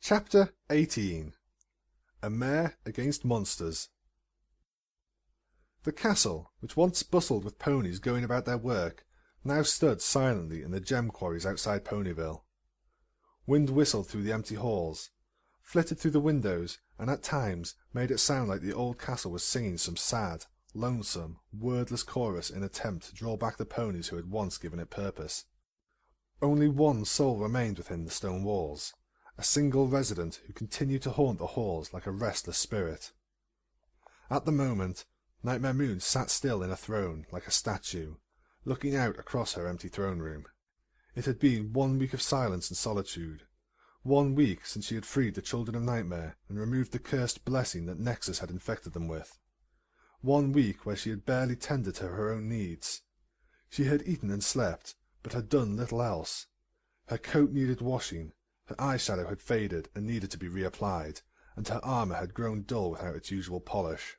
Chapter 18. A Mare Against Monsters. The castle, which once bustled with ponies going about their work, now stood silently in the gem quarries outside Ponyville. Wind whistled through the empty halls, flitted through the windows, and at times made it sound like the old castle was singing some sad, lonesome, wordless chorus in attempt to draw back the ponies who had once given it purpose. Only one soul remained within the stone walls, a single resident who continued to haunt the halls like a restless spirit. At the moment, Nightmare Moon sat still in a throne like a statue, looking out across her empty throne room. It had been 1 week of silence and solitude, 1 week since she had freed the children of Nightmare and removed the cursed blessing that Nexus had infected them with. 1 week where she had barely tended to her own needs. She had eaten and slept, but had done little else. Her coat needed washing, her eyeshadow had faded and needed to be reapplied, and her armour had grown dull without its usual polish.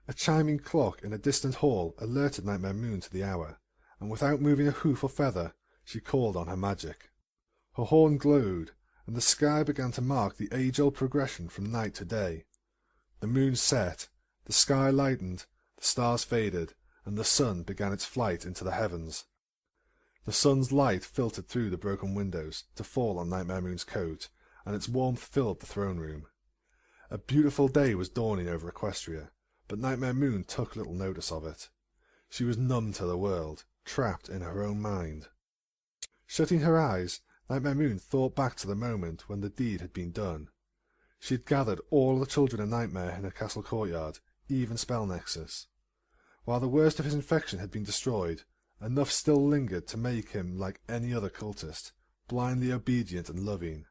A chiming clock in a distant hall alerted Nightmare Moon to the hour, and without moving a hoof or feather, she called on her magic. Her horn glowed, and the sky began to mark the age-old progression from night to day. The moon set, the sky lightened, the stars faded, and the sun began its flight into the heavens. The sun's light filtered through the broken windows to fall on Nightmare Moon's coat, and its warmth filled the throne room. A beautiful day was dawning over Equestria, but Nightmare Moon took little notice of it. She was numb to the world, trapped in her own mind. Shutting her eyes, Nightmare Moon thought back to the moment when the deed had been done. She had gathered all the children of Nightmare in her castle courtyard, even Spell Nexus. While the worst of his infection had been destroyed, enough still lingered to make him like any other cultist, blindly obedient and loving.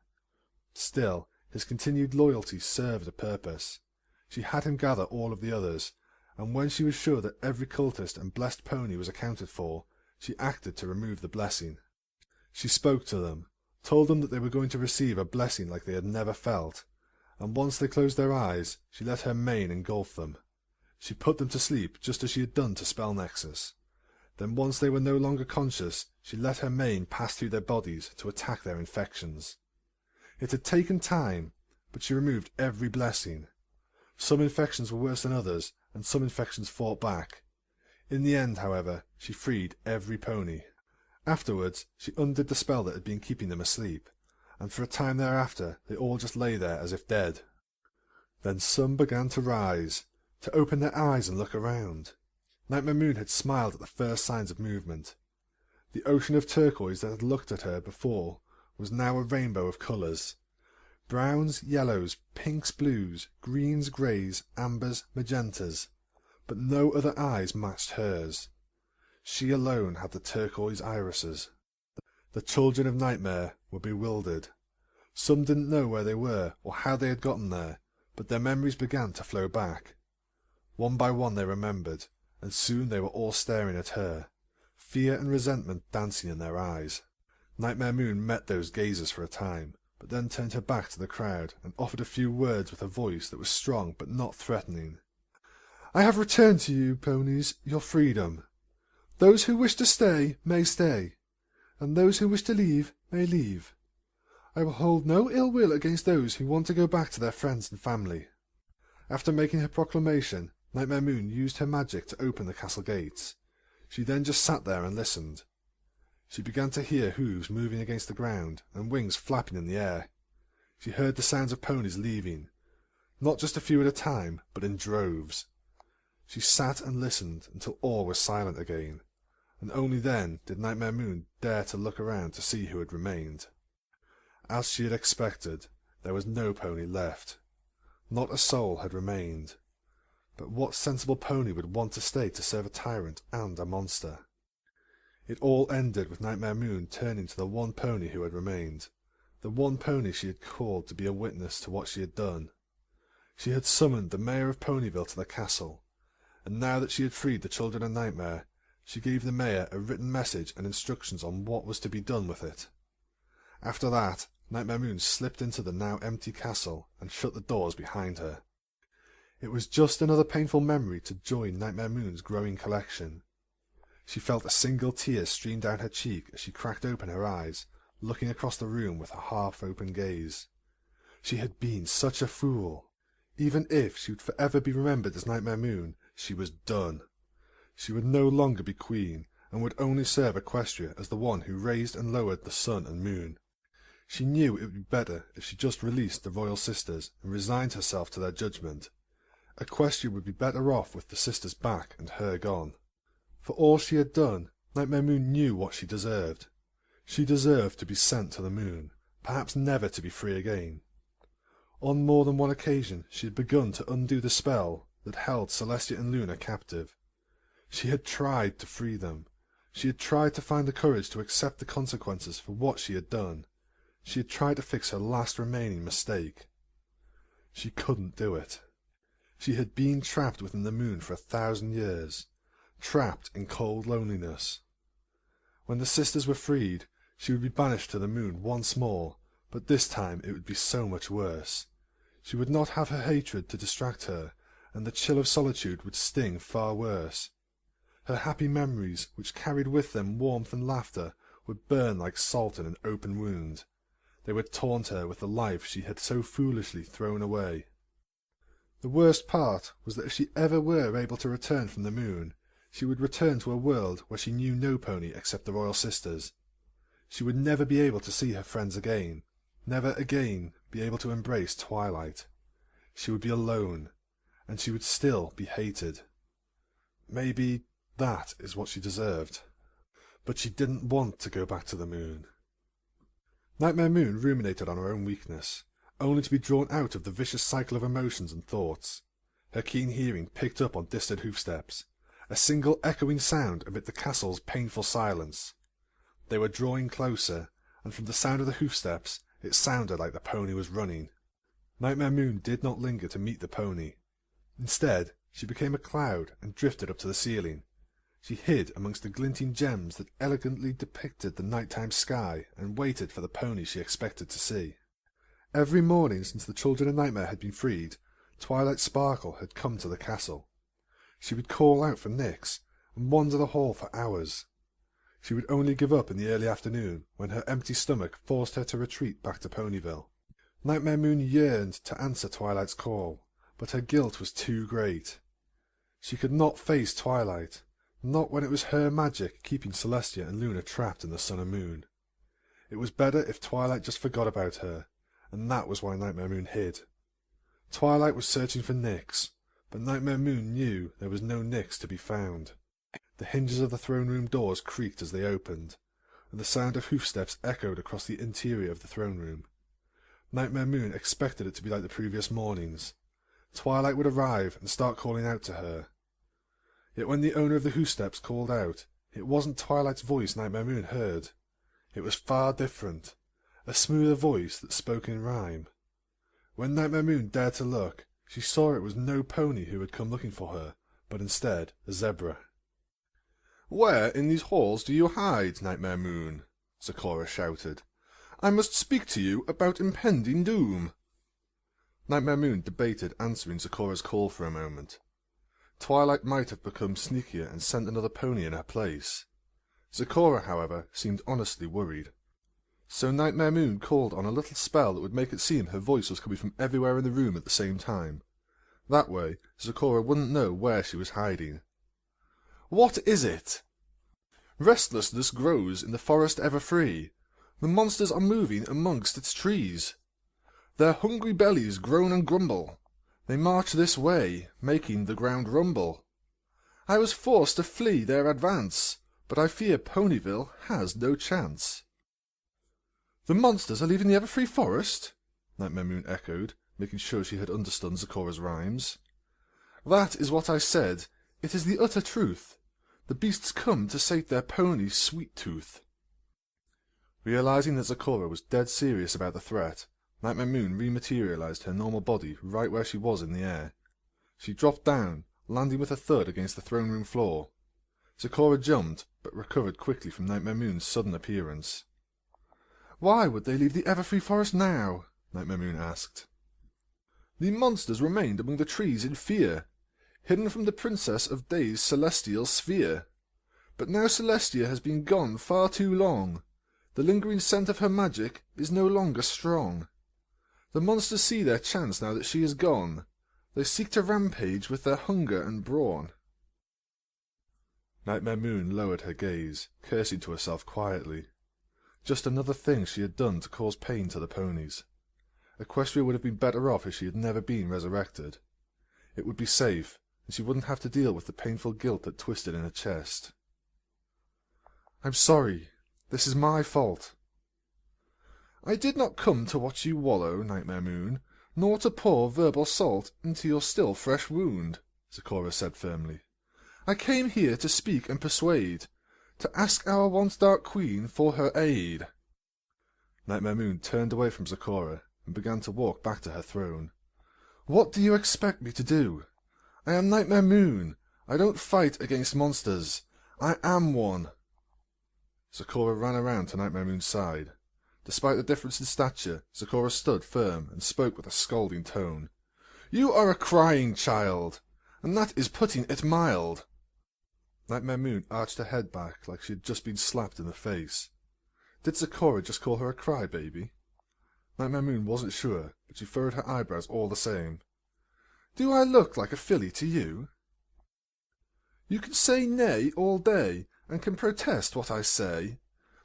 Still, his continued loyalty served a purpose. She had him gather all of the others, and when she was sure that every cultist and blessed pony was accounted for, she acted to remove the blessing. She spoke to them, told them that they were going to receive a blessing like they had never felt, and once they closed their eyes, she let her mane engulf them. She put them to sleep just as she had done to Spell Nexus. Then once they were no longer conscious, she let her mane pass through their bodies to attack their infections. It had taken time, but she removed every blessing. Some infections were worse than others, and some infections fought back. In the end, however, she freed every pony. Afterwards, she undid the spell that had been keeping them asleep, and for a time thereafter they all just lay there as if dead. Then some began to rise, to open their eyes and look around. Nightmare Moon had smiled at the first signs of movement. The ocean of turquoise that had looked at her before was now a rainbow of colours. Browns, yellows, pinks, blues, greens, greys, ambers, magentas. But no other eyes matched hers. She alone had the turquoise irises. The children of Nightmare were bewildered. Some didn't know where they were or how they had gotten there, but their memories began to flow back. One by one they remembered, and soon they were all staring at her, fear and resentment dancing in their eyes. Nightmare Moon met those gazes for a time, but then turned her back to the crowd and offered a few words with a voice that was strong but not threatening. "I have returned to you, ponies, your freedom. Those who wish to stay may stay, and those who wish to leave may leave. I will hold no ill will against those who want to go back to their friends and family." After making her proclamation, Nightmare Moon used her magic to open the castle gates. She then just sat there and listened. She began to hear hooves moving against the ground and wings flapping in the air. She heard the sounds of ponies leaving, not just a few at a time, but in droves. She sat and listened until all was silent again, and only then did Nightmare Moon dare to look around to see who had remained. As she had expected, there was no pony left. Not a soul had remained. But what sensible pony would want to stay to serve a tyrant and a monster? It all ended with Nightmare Moon turning to the one pony who had remained, the one pony she had called to be a witness to what she had done. She had summoned the mayor of Ponyville to the castle, and now that she had freed the children of Nightmare, she gave the mayor a written message and instructions on what was to be done with it. After that, Nightmare Moon slipped into the now empty castle and shut the doors behind her. It was just another painful memory to join Nightmare Moon's growing collection. She felt a single tear stream down her cheek as she cracked open her eyes, looking across the room with a half-open gaze. She had been such a fool. Even if she would forever be remembered as Nightmare Moon, she was done. She would no longer be queen, and would only serve Equestria as the one who raised and lowered the sun and moon. She knew it would be better if she just released the royal sisters and resigned herself to their judgment. Equestria would be better off with the sisters back and her gone. For all she had done, Nightmare Moon knew what she deserved. She deserved to be sent to the moon, perhaps never to be free again. On more than one occasion she had begun to undo the spell that held Celestia and Luna captive. She had tried to free them. She had tried to find the courage to accept the consequences for what she had done. She had tried to fix her last remaining mistake. She couldn't do it. She had been trapped within the moon for 1,000 years, trapped in cold loneliness. When the sisters were freed, she would be banished to the moon once more, but this time it would be so much worse. She would not have her hatred to distract her, and the chill of solitude would sting far worse. Her happy memories, which carried with them warmth and laughter, would burn like salt in an open wound. They would taunt her with the life she had so foolishly thrown away. The worst part was that if she ever were able to return from the moon, she would return to a world where she knew no pony except the royal sisters. She would never be able to see her friends again, never again be able to embrace Twilight. She would be alone, and she would still be hated. Maybe that is what she deserved. But she didn't want to go back to the moon. Nightmare Moon ruminated on her own weakness, only to be drawn out of the vicious cycle of emotions and thoughts. Her keen hearing picked up on distant hoofsteps, a single echoing sound amid the castle's painful silence. They were drawing closer, and from the sound of the hoofsteps it sounded like the pony was running. Nightmare Moon did not linger to meet the pony. Instead, she became a cloud and drifted up to the ceiling. She hid amongst the glinting gems that elegantly depicted the nighttime sky and waited for the pony she expected to see. Every morning since the children of Nightmare had been freed, Twilight Sparkle had come to the castle. She would call out for Nyx and wander the hall for hours. She would only give up in the early afternoon, when her empty stomach forced her to retreat back to Ponyville. Nightmare Moon yearned to answer Twilight's call, but her guilt was too great. She could not face Twilight, not when it was her magic keeping Celestia and Luna trapped in the sun and moon. It was better if Twilight just forgot about her, and that was why Nightmare Moon hid. Twilight was searching for Nyx, but Nightmare Moon knew there was no Nyx to be found. The hinges of the throne room doors creaked as they opened, and the sound of hoofsteps echoed across the interior of the throne room. Nightmare Moon expected it to be like the previous mornings. Twilight would arrive and start calling out to her. Yet when the owner of the hoofsteps called out, it wasn't Twilight's voice Nightmare Moon heard. It was far different, a smoother voice that spoke in rhyme. When Nightmare Moon dared to look, she saw it was no pony who had come looking for her, but instead a zebra. "Where in these halls do you hide, Nightmare Moon?" Zecora shouted. "I must speak to you about impending doom." Nightmare Moon debated answering Zecora's call for a moment. Twilight might have become sneakier and sent another pony in her place. Zecora, however, seemed honestly worried. So Nightmare Moon called on a little spell that would make it seem her voice was coming from everywhere in the room at the same time. That way, Zecora wouldn't know where she was hiding. "What is it?" "Restlessness grows in the forest ever free. The monsters are moving amongst its trees. Their hungry bellies groan and grumble. They march this way, making the ground rumble. I was forced to flee their advance, but I fear Ponyville has no chance." "The monsters are leaving the ever-free forest?" Nightmare Moon echoed, making sure she had understood Zecora's rhymes. "That is what I said. It is the utter truth. The beasts come to sate their pony's sweet tooth." Realizing that Zecora was dead serious about the threat, Nightmare Moon rematerialized her normal body right where she was in the air. She dropped down, landing with a thud against the throne room floor. Zecora jumped, but recovered quickly from Nightmare Moon's sudden appearance. "Why would they leave the Everfree Forest now?" Nightmare Moon asked. "The monsters remained among the trees in fear, hidden from the Princess of Day's celestial sphere. But now Celestia has been gone far too long. The lingering scent of her magic is no longer strong. The monsters see their chance now that she is gone. They seek to rampage with their hunger and brawn. Nightmare Moon lowered her gaze, cursing to herself quietly. Just another thing she had done to cause pain to the ponies. Equestria would have been better off if she had never been resurrected. It would be safe, and she wouldn't have to deal with the painful guilt that twisted in her chest. "I'm sorry. This is my fault." "I did not come to watch you wallow, Nightmare Moon, nor to pour verbal salt into your still fresh wound," Zecora said firmly. "I came here to speak and persuade, to ask our once dark queen for her aid." Nightmare Moon turned away from Zecora and began to walk back to her throne. "What do you expect me to do? I am Nightmare Moon. I don't fight against monsters. I am one." Zecora ran around to Nightmare Moon's side. Despite the difference in stature, Zecora stood firm and spoke with a scolding tone. "You are a crying child, and that is putting it mild." Nightmare Moon arched her head back like she had just been slapped in the face. Did Zecora just call her a crybaby? Nightmare Moon wasn't sure, but she furrowed her eyebrows all the same. "Do I look like a filly to you?" "You can say nay all day, and can protest what I say,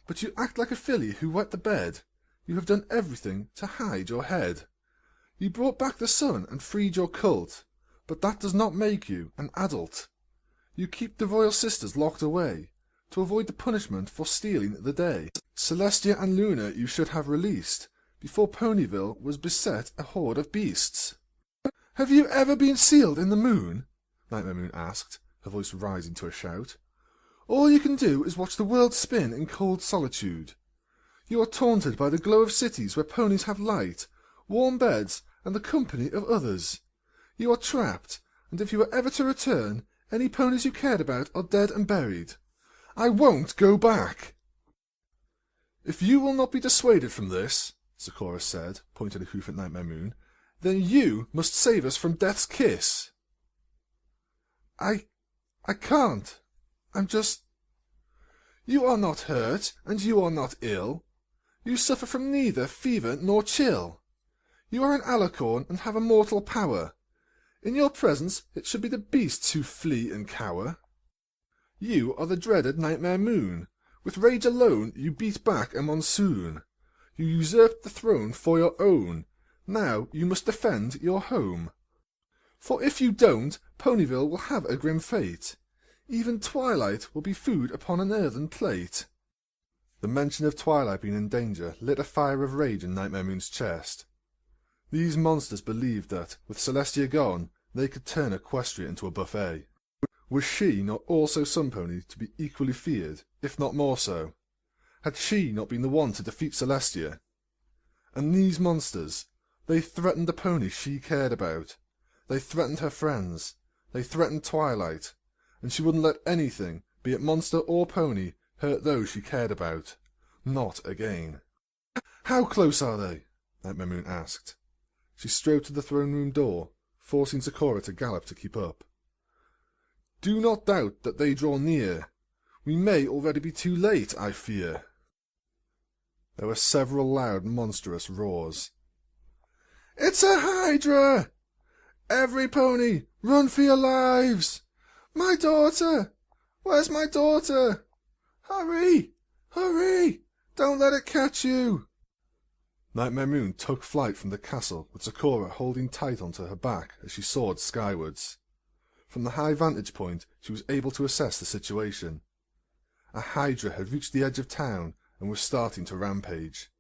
but you act like a filly who wet the bed. You have done everything to hide your head. You brought back the sun and freed your cult, but that does not make you an adult. You keep the royal sisters locked away, to avoid the punishment for stealing the day. Celestia and Luna you should have released, before Ponyville was beset a horde of beasts." "Have you ever been sealed in the moon?" Nightmare Moon asked, her voice rising to a shout. "All you can do is watch the world spin in cold solitude. You are taunted by the glow of cities where ponies have light, warm beds, and the company of others. You are trapped, and if you are ever to return, any ponies you cared about are dead and buried. I won't go back." "If you will not be dissuaded from this," Zecora said, pointing a hoof at Nightmare Moon, "then you must save us from death's kiss." I can't. I'm just... You are not hurt, and you are not ill. You suffer from neither fever nor chill. You are an alicorn and have a mortal power. In your presence it should be the beasts who flee and cower. You are the dreaded Nightmare Moon. With rage alone you beat back a monsoon. You usurped the throne for your own. Now you must defend your home. For if you don't, Ponyville will have a grim fate. Even Twilight will be food upon an earthen plate." The mention of Twilight being in danger lit a fire of rage in Nightmare Moon's chest. These monsters believed that, with Celestia gone, they could turn Equestria into a buffet. Was she not also some pony to be equally feared, if not more so? Had she not been the one to defeat Celestia? And these monsters, they threatened the pony she cared about. They threatened her friends. They threatened Twilight. And she wouldn't let anything, be it monster or pony, hurt those she cared about. Not again. "How close are they?" Nightmare Moon asked. She strode to the throne room door, forcing Zecora to gallop to keep up. "Do not doubt that they draw near. We may already be too late, I fear." There were several loud, monstrous roars. "It's a Hydra! Every pony, run for your lives! My daughter! Where's my daughter? Hurry! Hurry! Don't let it catch you!" Nightmare Moon took flight from the castle with Zecora holding tight onto her back as she soared skywards. From the high vantage point she was able to assess the situation. A Hydra had reached the edge of town and was starting to rampage.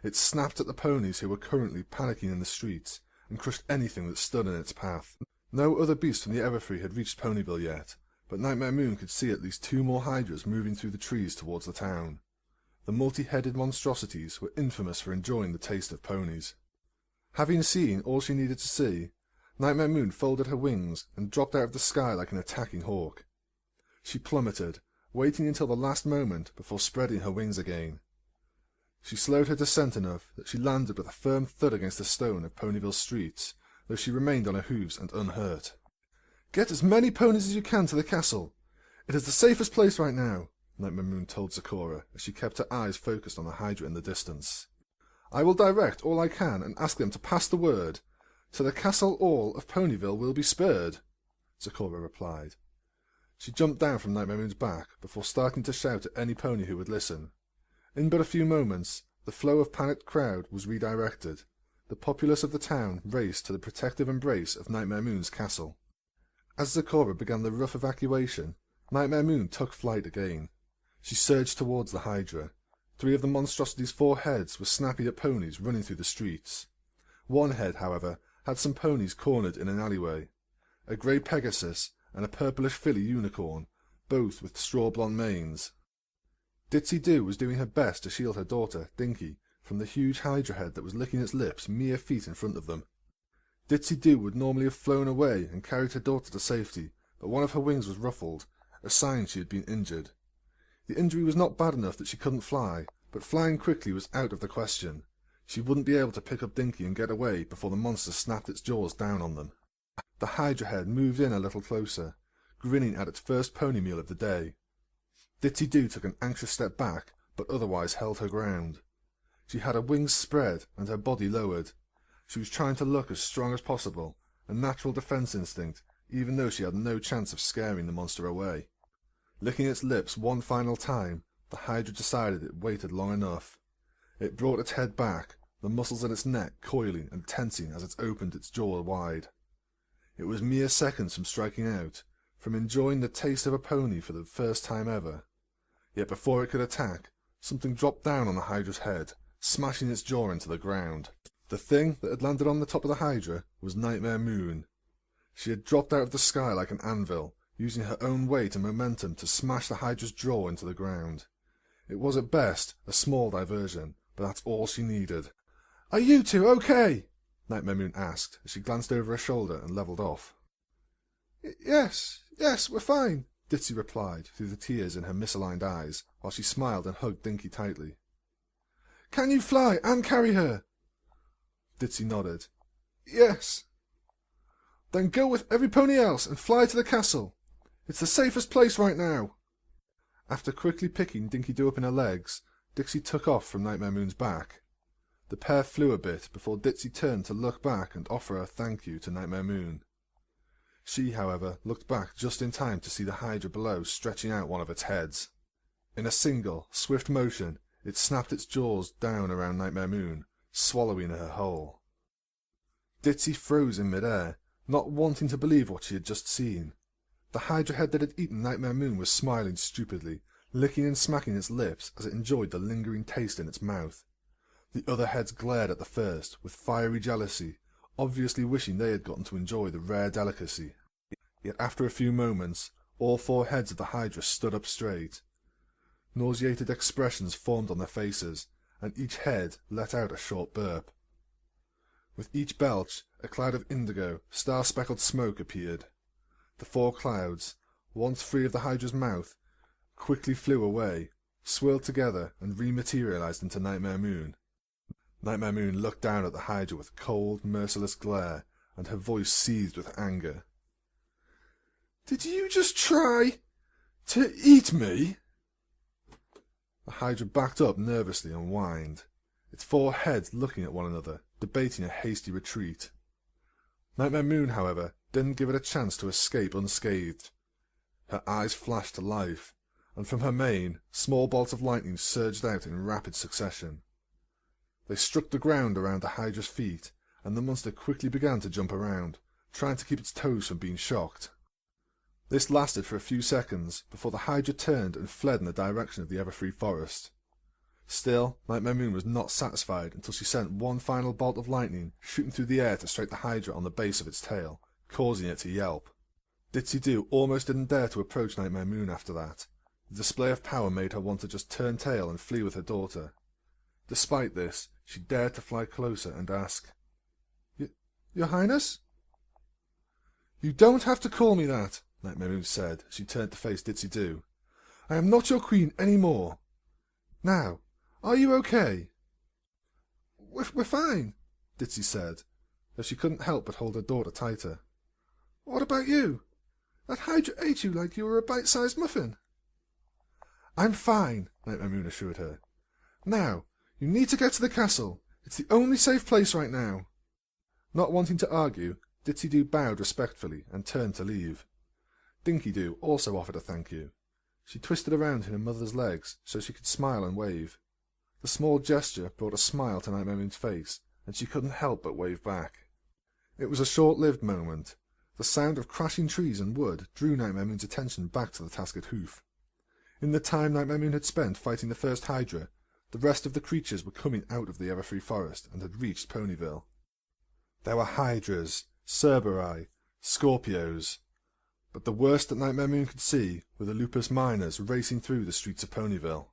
It snapped at the ponies who were currently panicking in the streets and crushed anything that stood in its path. No other beast from the Everfree had reached Ponyville yet, but Nightmare Moon could see at least 2 more Hydras moving through the trees towards the town. The multi-headed monstrosities were infamous for enjoying the taste of ponies. Having seen all she needed to see, Nightmare Moon folded her wings and dropped out of the sky like an attacking hawk. She plummeted, waiting until the last moment before spreading her wings again. She slowed her descent enough that she landed with a firm thud against the stone of Ponyville streets, though she remained on her hooves and unhurt. "Get as many ponies as you can to the castle. It is the safest place right now," Nightmare Moon told Zecora as she kept her eyes focused on the Hydra in the distance. I will direct all I can and ask them to pass the word. To the castle all of Ponyville will be spurred, Zecora replied. She jumped down from Nightmare Moon's back before starting to shout at any pony who would listen. In but a few moments, the flow of panicked crowd was redirected. The populace of the town raced to the protective embrace of Nightmare Moon's castle. As Zecora began the rough evacuation, Nightmare Moon took flight again. She surged towards the Hydra. 3 of the monstrosity's 4 heads were snapping at ponies running through the streets. One head, however, had some ponies cornered in an alleyway. A grey Pegasus and a purplish filly unicorn, both with straw-blonde manes. Ditsy-Do was doing her best to shield her daughter, Dinky, from the huge Hydra head that was licking its lips mere feet in front of them. Ditsy-Do would normally have flown away and carried her daughter to safety, but one of her wings was ruffled, a sign she had been injured. The injury was not bad enough that she couldn't fly, but flying quickly was out of the question. She wouldn't be able to pick up Dinky and get away before the monster snapped its jaws down on them. The Hydra head moved in a little closer, grinning at its first pony meal of the day. Ditsy-Do took an anxious step back, but otherwise held her ground. She had her wings spread and her body lowered. She was trying to look as strong as possible, a natural defense instinct, even though she had no chance of scaring the monster away. Licking its lips one final time, the Hydra decided it waited long enough. It brought its head back, the muscles in its neck coiling and tensing as it opened its jaw wide. It was mere seconds from striking out, from enjoying the taste of a pony for the first time ever. Yet before it could attack, something dropped down on the Hydra's head, smashing its jaw into the ground. The thing that had landed on the top of the Hydra was Nightmare Moon. She had dropped out of the sky like an anvil, using her own weight and momentum to smash the Hydra's jaw into the ground. It was at best a small diversion, but that's all she needed. "Are you two okay?" Nightmare Moon asked as she glanced over her shoulder and levelled off. Yes, we're fine," Ditsy replied through the tears in her misaligned eyes, while she smiled and hugged Dinky tightly. "Can you fly and carry her?" Ditsy nodded. "Yes." "Then go with every pony else and fly to the castle. It's the safest place right now." After quickly picking Dinky-Do up in her legs, Dixie took off from Nightmare Moon's back. The pair flew a bit before Ditsy turned to look back and offer a thank you to Nightmare Moon. She, however, looked back just in time to see the Hydra below stretching out one of its heads. In a single, swift motion, it snapped its jaws down around Nightmare Moon, swallowing her whole. Ditsy froze in mid-air, not wanting to believe what she had just seen. The Hydra head that had eaten Nightmare Moon was smiling stupidly, licking and smacking its lips as it enjoyed the lingering taste in its mouth. The other heads glared at the first, with fiery jealousy, obviously wishing they had gotten to enjoy the rare delicacy. Yet after a few moments, all 4 heads of the Hydra stood up straight. Nauseated expressions formed on their faces, and each head let out a short burp. With each belch, a cloud of indigo, star-speckled smoke appeared. The 4 clouds, once free of the Hydra's mouth, quickly flew away, swirled together, and rematerialized into Nightmare Moon. Nightmare Moon looked down at the Hydra with cold, merciless glare, and her voice seethed with anger. "Did you just try to eat me?" The Hydra backed up nervously and whined, its 4 heads looking at one another, debating a hasty retreat. Nightmare Moon, however, didn't give it a chance to escape unscathed. Her eyes flashed to life, and from her mane, small bolts of lightning surged out in rapid succession. They struck the ground around the Hydra's feet, and the monster quickly began to jump around, trying to keep its toes from being shocked. This lasted for a few seconds, before the Hydra turned and fled in the direction of the Everfree Forest. Still, Nightmare Moon was not satisfied until she sent one final bolt of lightning shooting through the air to strike the Hydra on the base of its tail, causing it to yelp. Ditsy-Do almost didn't dare to approach Nightmare Moon after that. The display of power made her want to just turn tail and flee with her daughter. Despite this, she dared to fly closer and ask, Your Highness?" "You don't have to call me that," Nightmare Moon said as she turned to face Ditsy-Do. "I am not your queen any more. Now, are you okay?" We're fine," Ditsy said, though she couldn't help but hold her daughter tighter. "What about you? That Hydra ate you like you were a bite-sized muffin." "I'm fine," Nightmare Moon assured her. "Now, you need to get to the castle. It's the only safe place right now." Not wanting to argue, Ditsy-Doo bowed respectfully and turned to leave. Dinky-Doo also offered a thank you. She twisted around in her mother's legs so she could smile and wave. The small gesture brought a smile to Nightmare Moon's face, and she couldn't help but wave back. It was a short-lived moment. The sound of crashing trees and wood drew Nightmare Moon's attention back to the task at hoof. In the time Nightmare Moon had spent fighting the first Hydra, the rest of the creatures were coming out of the Everfree Forest and had reached Ponyville. There were Hydras, Cerberus, Scorpios, but the worst that Nightmare Moon could see were the Lupus Miners racing through the streets of Ponyville.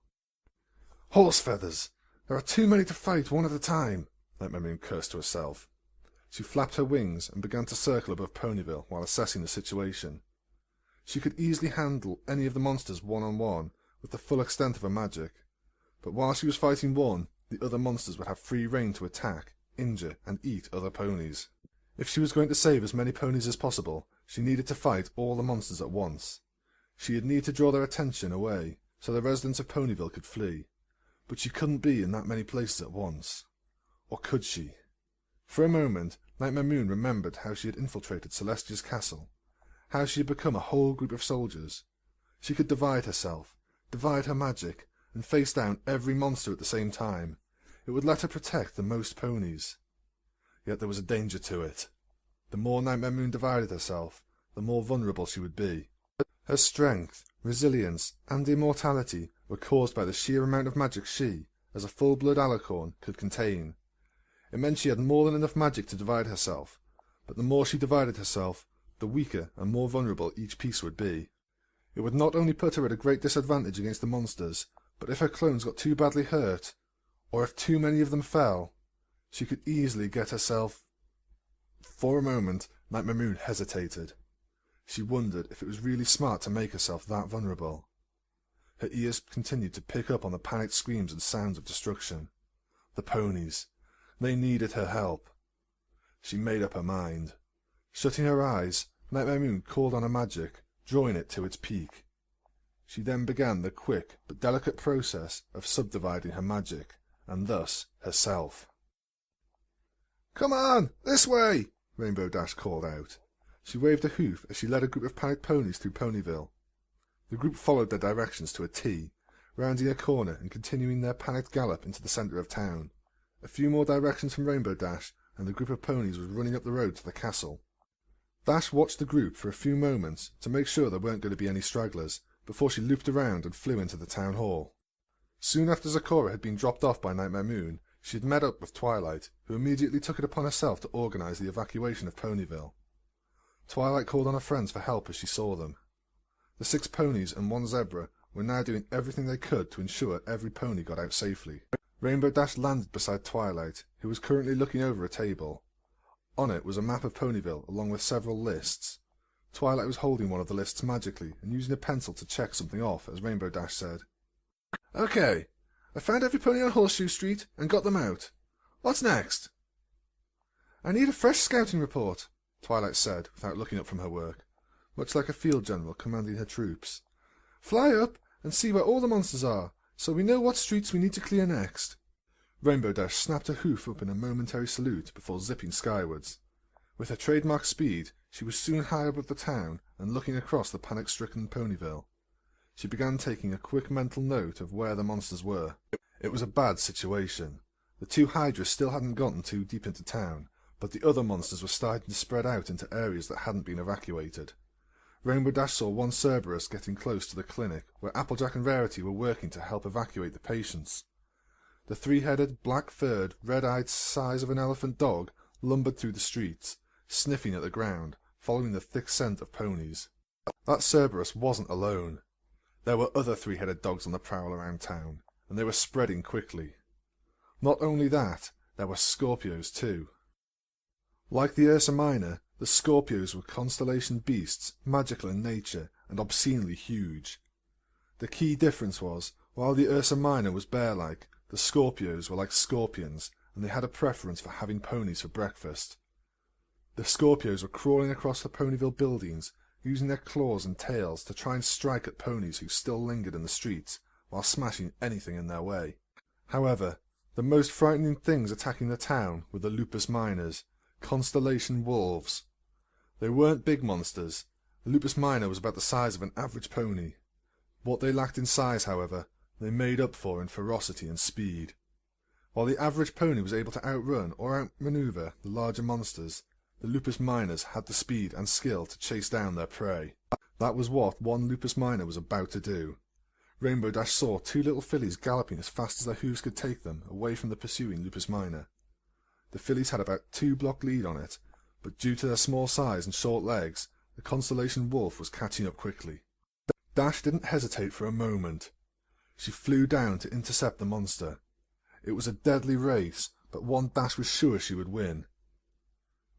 "Horse feathers! There are too many to fight one at a time," Nightmare Moon cursed to herself. She flapped her wings and began to circle above Ponyville while assessing the situation. She could easily handle any of the monsters one-on-one with the full extent of her magic, but while she was fighting one, the other monsters would have free rein to attack, injure, and eat other ponies. If she was going to save as many ponies as possible, she needed to fight all the monsters at once. She'd need to draw their attention away, so the residents of Ponyville could flee. But she couldn't be in that many places at once. Or could she? For a moment, Nightmare Moon remembered how she had infiltrated Celestia's castle, how she had become a whole group of soldiers. She could divide herself, divide her magic, and face down every monster at the same time. It would let her protect the most ponies. Yet there was a danger to it. The more Nightmare Moon divided herself, the more vulnerable she would be. Her strength, resilience, and immortality were caused by the sheer amount of magic she, as a full-blood alicorn, could contain. It meant she had more than enough magic to divide herself, but the more she divided herself, the weaker and more vulnerable each piece would be. It would not only put her at a great disadvantage against the monsters, but if her clones got too badly hurt, or if too many of them fell, she could easily get herself... For a moment, Nightmare Moon hesitated. She wondered if it was really smart to make herself that vulnerable. Her ears continued to pick up on the panicked screams and sounds of destruction. The ponies. They needed her help. She made up her mind. Shutting her eyes, Nightmare Moon called on her magic, drawing it to its peak. She then began the quick but delicate process of subdividing her magic, and thus herself. "Come on, this way!" Rainbow Dash called out. She waved a hoof as she led a group of panicked ponies through Ponyville. The group followed their directions to a T, rounding a corner and continuing their panicked gallop into the centre of town. A few more directions from Rainbow Dash, and the group of ponies was running up the road to the castle. Dash watched the group for a few moments to make sure there weren't going to be any stragglers, before she looped around and flew into the town hall. Soon after Zecora had been dropped off by Nightmare Moon, she had met up with Twilight, who immediately took it upon herself to organise the evacuation of Ponyville. Twilight called on her friends for help as she saw them. The 6 ponies and 1 zebra were now doing everything they could to ensure every pony got out safely. Rainbow Dash landed beside Twilight, who was currently looking over a table. On it was a map of Ponyville along with several lists. Twilight was holding one of the lists magically and using a pencil to check something off as Rainbow Dash said, "Okay, I found every pony on Horseshoe Street and got them out. What's next?" "I need a fresh scouting report," Twilight said without looking up from her work, much like a field general commanding her troops. "Fly up and see where all the monsters are, so we know what streets we need to clear next." Rainbow Dash snapped her hoof up in a momentary salute before zipping skywards. With her trademark speed, she was soon high above the town and looking across the panic-stricken Ponyville. She began taking a quick mental note of where the monsters were. It was a bad situation. The 2 Hydras still hadn't gotten too deep into town, but the other monsters were starting to spread out into areas that hadn't been evacuated. Rainbow Dash saw 1 Cerberus getting close to the clinic, where Applejack and Rarity were working to help evacuate the patients. The 3-headed, black-furred, red-eyed size of an elephant dog lumbered through the streets, sniffing at the ground, following the thick scent of ponies. That Cerberus wasn't alone. There were other 3-headed dogs on the prowl around town, and they were spreading quickly. Not only that, there were Scorpios too. Like the Ursa Minor, the Scorpios were constellation beasts, magical in nature, and obscenely huge. The key difference was, while the Ursa Minor was bear-like, the Scorpios were like scorpions, and they had a preference for having ponies for breakfast. The Scorpios were crawling across the Ponyville buildings, using their claws and tails to try and strike at ponies who still lingered in the streets, while smashing anything in their way. However, The most frightening things attacking the town were the lupus miners, constellation wolves. They weren't big monsters. The lupus miner was about the size of an average pony. What they lacked in size, however, they made up for in ferocity and speed. While the average pony was able to outrun or outmaneuver the larger monsters, the lupus miners had the speed and skill to chase down their prey. That was what one lupus miner was about to do. Rainbow Dash saw two little fillies galloping as fast as their hooves could take them away from the pursuing lupus miner. The fillies had about 2-block lead on it, but due to their small size and short legs, the constellation wolf was catching up quickly. Dash didn't hesitate for a moment. She flew down to intercept the monster. It was a deadly race, but one Dash was sure she would win.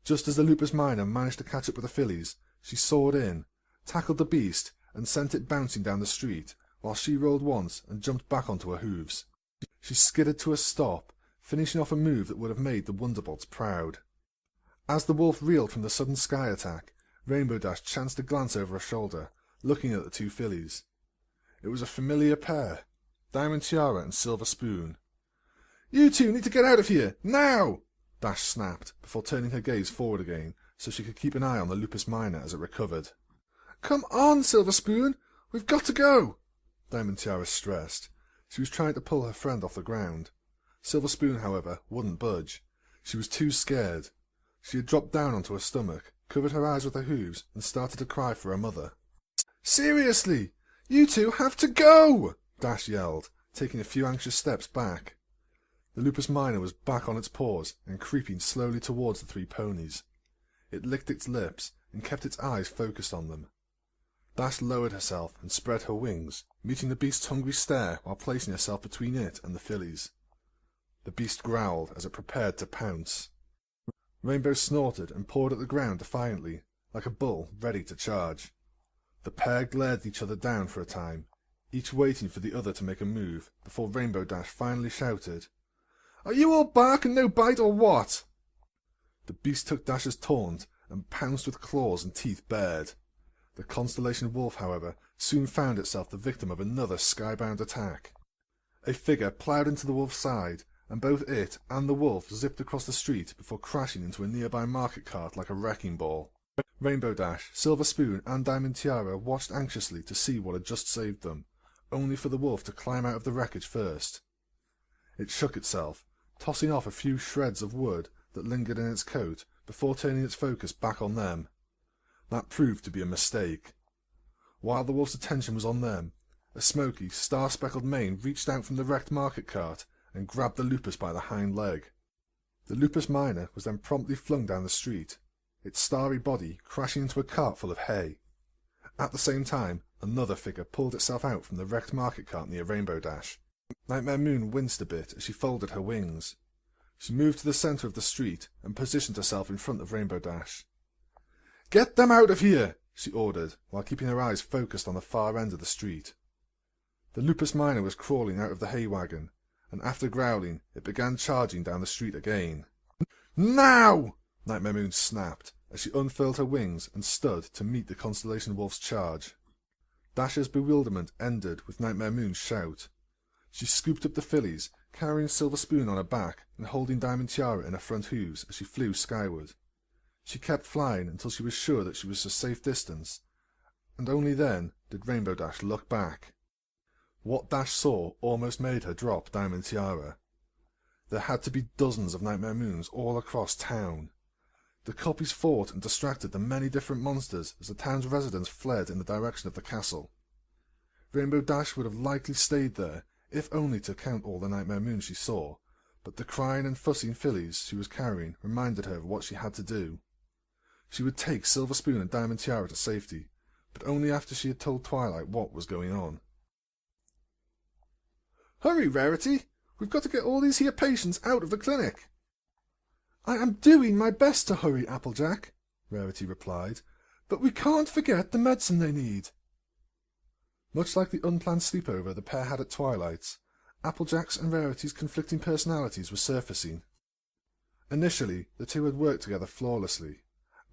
Just as the lupus miner managed to catch up with the fillies, she soared in, tackled the beast, and sent it bouncing down the street, while she rolled once and jumped back onto her hooves. She skidded to a stop, finishing off a move that would have made the Wonderbolts proud. As the wolf reeled from the sudden sky attack, Rainbow Dash chanced to glance over her shoulder, looking at the two fillies. It was a familiar pair, Diamond Tiara and Silver Spoon. "You two need to get out of here, now!" Dash snapped, before turning her gaze forward again, so she could keep an eye on the lupus miner as it recovered. "Come on, Silver Spoon! We've got to go!" Diamond Tiara stressed. She was trying to pull her friend off the ground. Silver Spoon, however, wouldn't budge. She was too scared. She had dropped down onto her stomach, covered her eyes with her hooves, and started to cry for her mother. "Seriously! You two have to go!" Dash yelled, taking a few anxious steps back. The lupus miner was back on its paws and creeping slowly towards the three ponies. It licked its lips and kept its eyes focused on them. Dash lowered herself and spread her wings, meeting the beast's hungry stare while placing herself between it and the fillies. The beast growled as it prepared to pounce. Rainbow snorted and pawed at the ground defiantly, like a bull ready to charge. The pair glared each other down for a time, each waiting for the other to make a move, before Rainbow Dash finally shouted, "Are you all bark and no bite, or what?" The beast took Dash's taunt and pounced with claws and teeth bared. The constellation wolf, however, soon found itself the victim of another skybound attack. A figure ploughed into the wolf's side, and both it and the wolf zipped across the street before crashing into a nearby market cart like a wrecking ball. Rainbow Dash, Silver Spoon, and Diamond Tiara watched anxiously to see what had just saved them, only for the wolf to climb out of the wreckage first. It shook itself, tossing off a few shreds of wood that lingered in its coat before turning its focus back on them. That proved to be a mistake. While the wolf's attention was on them, a smoky, star-speckled mane reached out from the wrecked market cart and grabbed the lupus by the hind leg. The lupus miner was then promptly flung down the street, its starry body crashing into a cart full of hay. At the same time, another figure pulled itself out from the wrecked market cart near Rainbow Dash. Nightmare Moon winced a bit as she folded her wings. She moved to the centre of the street and positioned herself in front of Rainbow Dash. "Get them out of here!" she ordered, while keeping her eyes focused on the far end of the street. The lupus miner was crawling out of the hay wagon, and after growling, it began charging down the street again. "Now!" Nightmare Moon snapped, as she unfurled her wings and stood to meet the constellation wolf's charge. Dash's bewilderment ended with Nightmare Moon's shout. She scooped up the fillies, carrying Silver Spoon on her back and holding Diamond Tiara in her front hooves as she flew skyward. She kept flying until she was sure that she was a safe distance, and only then did Rainbow Dash look back. What Dash saw almost made her drop Diamond Tiara. There had to be dozens of Nightmare Moons all across town. The copies fought and distracted the many different monsters as the town's residents fled in the direction of the castle. Rainbow Dash would have likely stayed there, if only to count all the Nightmare Moons she saw, but the crying and fussing fillies she was carrying reminded her of what she had to do. She would take Silver Spoon and Diamond Tiara to safety, but only after she had told Twilight what was going on. "Hurry, Rarity! We've got to get all these here patients out of the clinic." "I am doing my best to hurry, Applejack," Rarity replied, "but we can't forget the medicine they need." Much like the unplanned sleepover the pair had at Twilight's, Applejack's and Rarity's conflicting personalities were surfacing. Initially, the two had worked together flawlessly.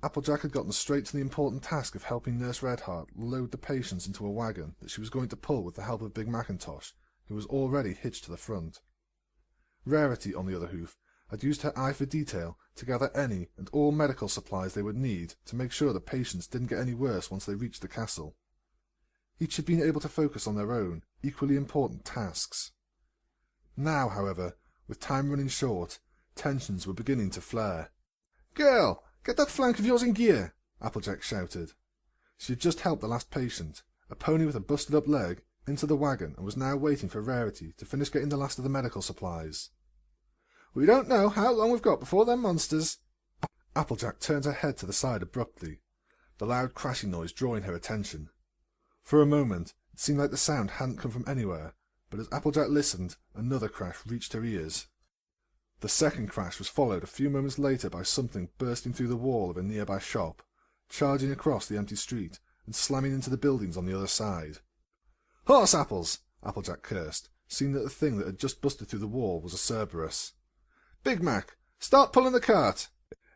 Applejack had gotten straight to the important task of helping Nurse Redheart load the patients into a wagon that she was going to pull with the help of Big Macintosh, who was already hitched to the front. Rarity, on the other hoof, had used her eye for detail to gather any and all medical supplies they would need to make sure the patients didn't get any worse once they reached the castle. Each had been able to focus on their own, equally important tasks. Now, however, with time running short, tensions were beginning to flare. "Girl, get that flank of yours in gear!" Applejack shouted. She had just helped the last patient, a pony with a busted-up leg, into the wagon and was now waiting for Rarity to finish getting the last of the medical supplies. "We don't know how long we've got before them monsters." Applejack turned her head to the side abruptly, the loud crashing noise drawing her attention. For a moment it seemed like the sound hadn't come from anywhere, but as Applejack listened, another crash reached her ears. The second crash was followed a few moments later by something bursting through the wall of a nearby shop, charging across the empty street and slamming into the buildings on the other side. "Horse apples!" Applejack cursed, seeing that the thing that had just busted through the wall was a Cerberus. "Big Mac, start pulling the cart!"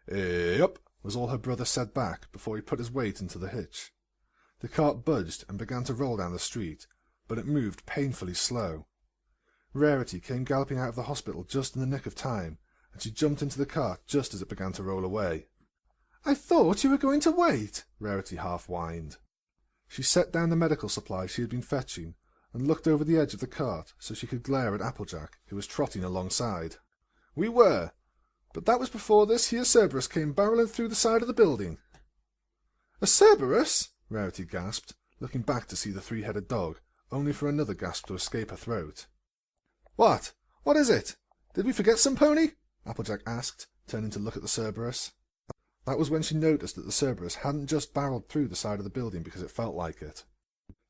"Yup," was all her brother said back before he put his weight into the hitch. The cart budged and began to roll down the street, but it moved painfully slow. Rarity came galloping out of the hospital just in the nick of time, and she jumped into the cart just as it began to roll away. "I thought you were going to wait," Rarity half whined. She set down the medical supplies she had been fetching, and looked over the edge of the cart so she could glare at Applejack, who was trotting alongside. "We were, but that was before this here Cerberus came barreling through the side of the building." "A Cerberus?" Rarity gasped, looking back to see the three-headed dog, only for another gasp to escape her throat. "What? What is it? Did we forget some pony?" Applejack asked, turning to look at the Cerberus. That was when she noticed that the Cerberus hadn't just barreled through the side of the building because it felt like it.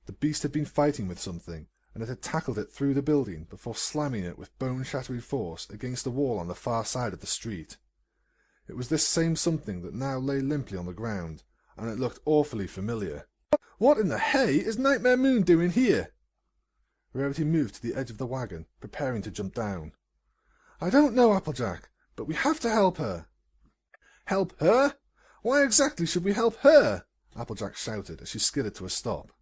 The beast had been fighting with something, and it had tackled it through the building before slamming it with bone-shattering force against the wall on the far side of the street. It was this same something that now lay limply on the ground, and it looked awfully familiar. "What in the hay is Nightmare Moon doing here?" Rarity moved to the edge of the wagon, preparing to jump down. "I don't know, Applejack, but we have to help her." "Help her? Why exactly should we help her?" Applejack shouted as she skidded to a stop.